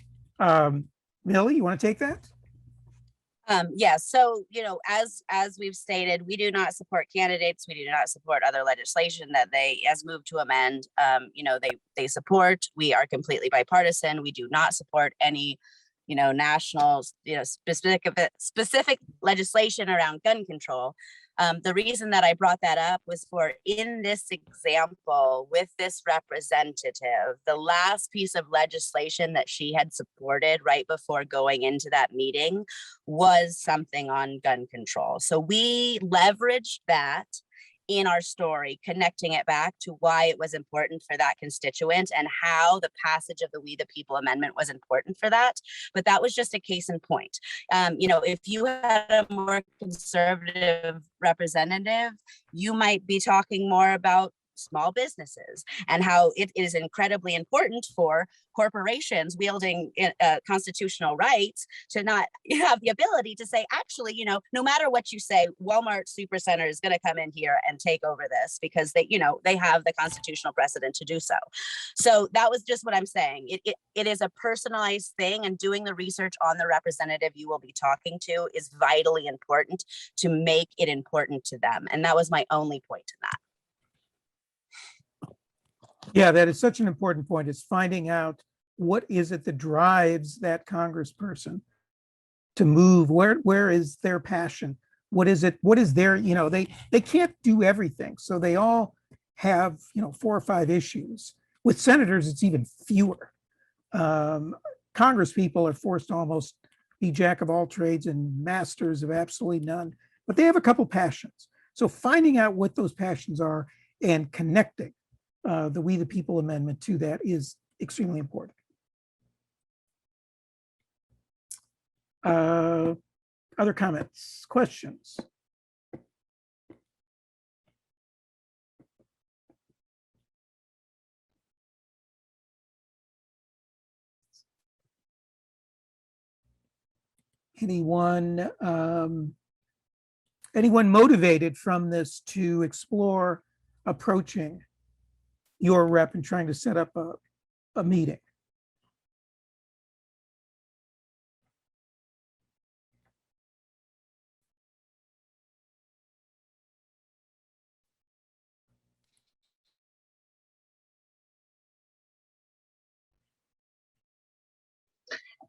Millie, you want to take that? Yeah, so as we've stated, we do not support candidates. We do not support other legislation that they has moved to amend. They support. We are completely bipartisan. We do not support any national specific legislation around gun control. The reason that I brought that up was for in this example with this representative, the last piece of legislation that she had supported right before going into that meeting was something on gun control. So we leveraged that in our story, connecting it back to why it was important for that constituent and how the passage of the We the People amendment was important for that. But that was just a case in point. If you had a more conservative representative, you might be talking more about small businesses and how it is incredibly important for corporations wielding constitutional rights to not have the ability to say, actually, no matter what you say, Walmart Supercenter is going to come in here and take over this because they have the constitutional precedent to do so. So that was just what I'm saying. It is a personalized thing, and doing the research on the representative you will be talking to is vitally important to make it important to them. And that was my only point to that. Yeah, that is such an important point, is finding out what is it that drives that congressperson to move. Where is their passion? What is it? What is their, they can't do everything. So they all have, 4 or 5 issues. With senators, it's even fewer. Congress people are forced to almost be jack of all trades and masters of absolutely none, but they have a couple passions. So finding out what those passions are and connecting the We the People amendment to that is extremely important. Other comments, questions? Anyone motivated from this to explore approaching your rep and trying to set up a meeting?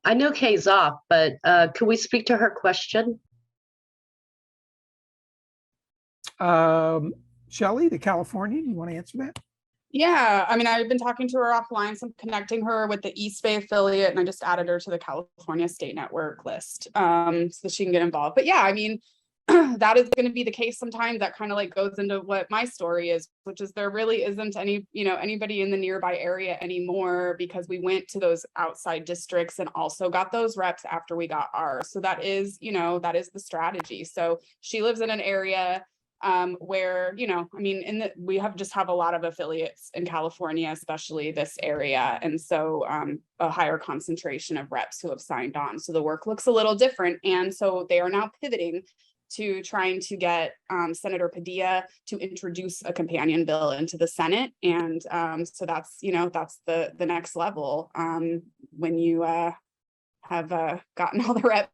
I know Kay's off, but could we speak to her question? Shelley, the Californian, you want to answer that? Yeah, I mean, I've been talking to her offline, so I'm connecting her with the East Bay affiliate, and I just added her to the California State Network list so that she can get involved. But yeah, I mean, that is going to be the case sometimes. That kind of like goes into what my story is, which is there really isn't anybody in the nearby area anymore because we went to those outside districts and also got those reps after we got ours. So that is the strategy. So she lives in an area where, we have a lot of affiliates in California, especially this area. And so a higher concentration of reps who have signed on. So the work looks a little different. And so they are now pivoting to trying to get Senator Padilla to introduce a companion bill into the Senate. And so that's the next level when you have gotten all the reps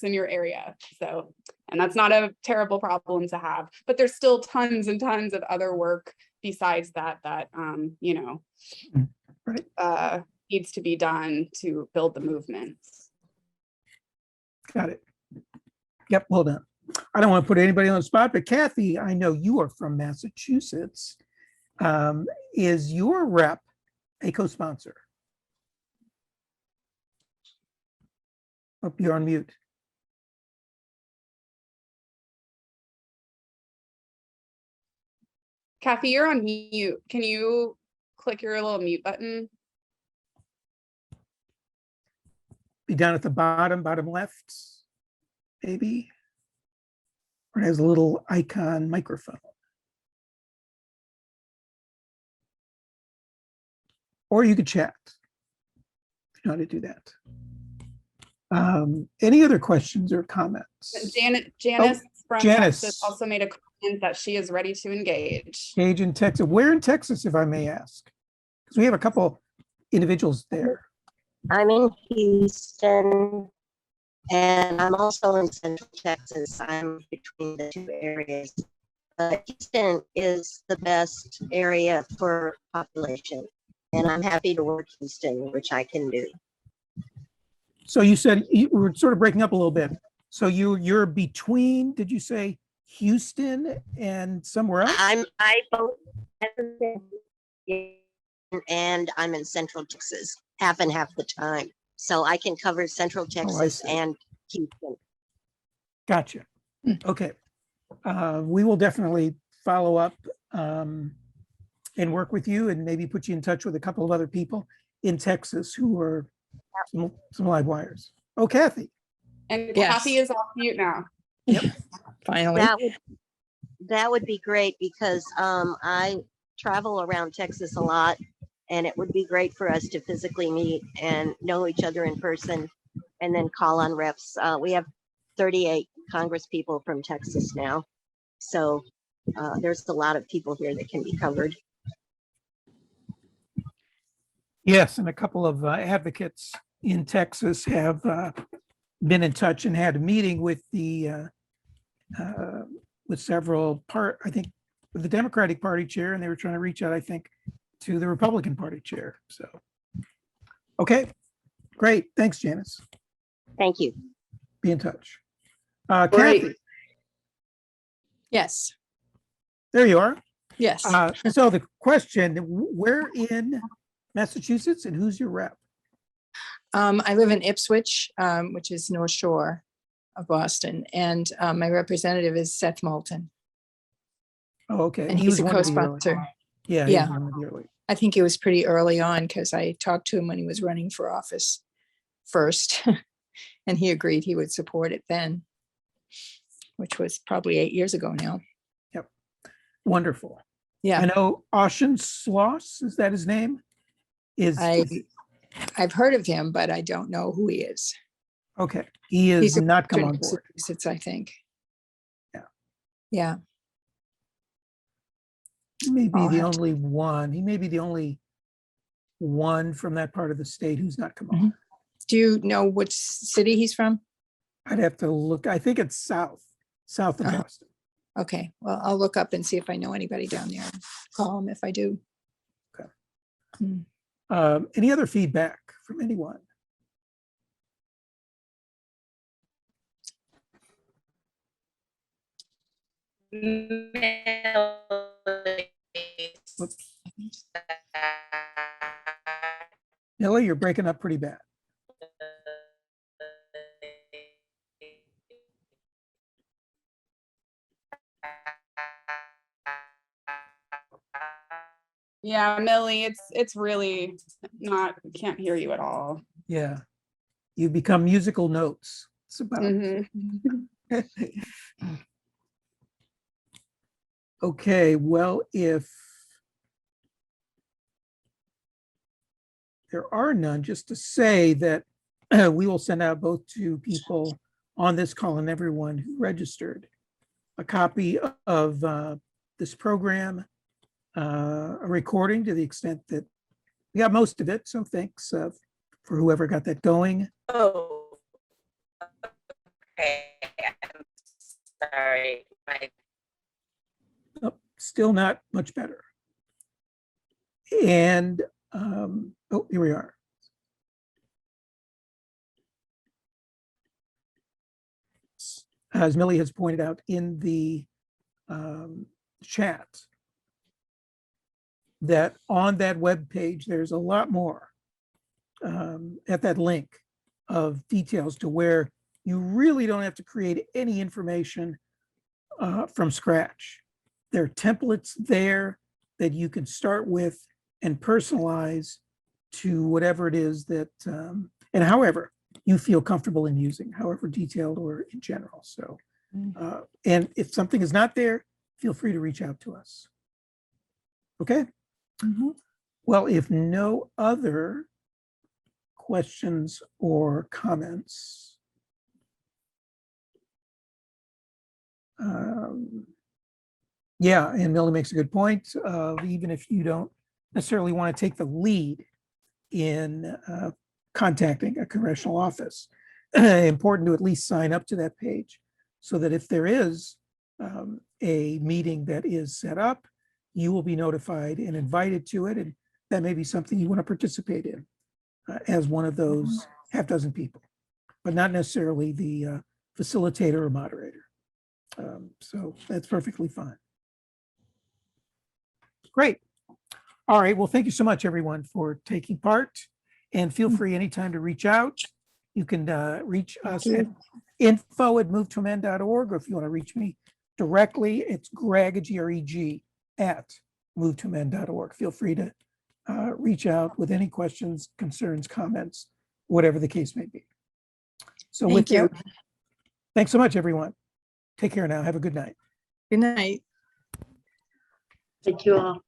in your area. So, and that's not a terrible problem to have, but there's still tons and tons of other work besides that Right. Needs to be done to build the movement. Got it. Yep, hold on. I don't want to put anybody on the spot, but Kathy, I know you are from Massachusetts. Is your rep a co-sponsor? Oh, you're on mute. Kathy, you're on mute. Can you click your little mute button? Be down at the bottom left, maybe. Or it has a little icon microphone. Or you could chat. know how to do that. Any other questions or comments? Janice from Janice. Texas also made a comment that she is ready to engage. Engage in Texas. Where in Texas, if I may ask? Because we have a couple individuals there. I'm in Houston, and I'm also in Central Texas. I'm between the two areas. Houston is the best area for population, and I'm happy to work Houston, which I can do. So you said you were sort of breaking up a little bit. So you're between, did you say Houston and somewhere else? I both, and I'm in Central Texas, half and half the time. So I can cover Central Texas see. and Houston. Gotcha. Okay. We will definitely follow up and work with you and maybe put you in touch with a couple of other people in Texas who are some live wires. Oh, Kathy. And Yes. Kathy is off mute now. Finally. That would be great because I travel around Texas a lot, and it would be great for us to physically meet and know each other in person and then call on reps. We have 38 Congress people from Texas now. So there's a lot of people here that can be covered. Yes, and a couple of advocates in Texas have been in touch and had a meeting with the with several with the Democratic Party chair, and they were trying to reach out, I think, to the Republican Party chair. So, okay, great. Thanks, Janice. Thank you. Be in touch. Great. Kathy, Yes. there you are. Yes. So the question, where in Massachusetts and who's your rep? I live in Ipswich, which is North Shore of Boston, and my representative is Seth Moulton, Oh, okay. and He he's a was one of the early- co-sponsor. Yeah, he was Yeah. one of the early. I think it was pretty early on because I talked to him when he was running for office first, and he agreed he would support it then, which was probably 8 years ago now. Wonderful. I Yeah, know Ocean Sloss, is that his name? I've heard of him, but I don't know who he is. Okay, he is He's a not come in on board. Massachusetts, I think. Yeah. Yeah. He may be I'll the have to- only one. He may be the only one from that part of the state who's not come on. Do you know which city he's from? I'd have to look. I think it's south of Uh-huh. Boston. Okay, well, I'll look up and see if I know anybody down there. And call him if I do. Any other feedback from anyone? Whoops. Millie, you're breaking up pretty bad. Yeah, Millie, it's really not, can't hear you at all. Yeah. You become musical notes. It's about. Mhm. Okay, well, if there are none, just to say that we will send out both to people on this call and everyone who registered a copy of this program, a recording to the extent that we got most of it. So thanks for whoever got that going. Oh, okay. I'm sorry. Oh, still not much better. And, oh, here we are. As Millie has pointed out in the chat, that on that web page, there's a lot more at that link of details to where you really don't have to create any information from scratch. There are templates there that you can start with and personalize to whatever it is that, and however you feel comfortable in using, however detailed or in general. So, and if something is not there, feel free to reach out to us. Okay. Mhm. Well, if no other questions or comments? Yeah, and Millie makes a good point. Even if you don't necessarily want to take the lead in contacting a congressional office, important to at least sign up to that page so that if there is a meeting that is set up, you will be notified and invited to it. And that may be something you want to participate in as one of those half dozen people, but not necessarily the facilitator or moderator. So that's perfectly fine. Great. All right. Well, thank you so much, everyone, for taking part. And feel free anytime to reach out. You can reach us at info@movetoamend.org, or if you want to reach me directly, it's Greg, Greg, at movetoamend.org. Feel free to reach out with any questions, concerns, comments, whatever the case may be. So with Thank you. that, thanks so much, everyone. Take care now. Have a good night. Good night. Thank you all.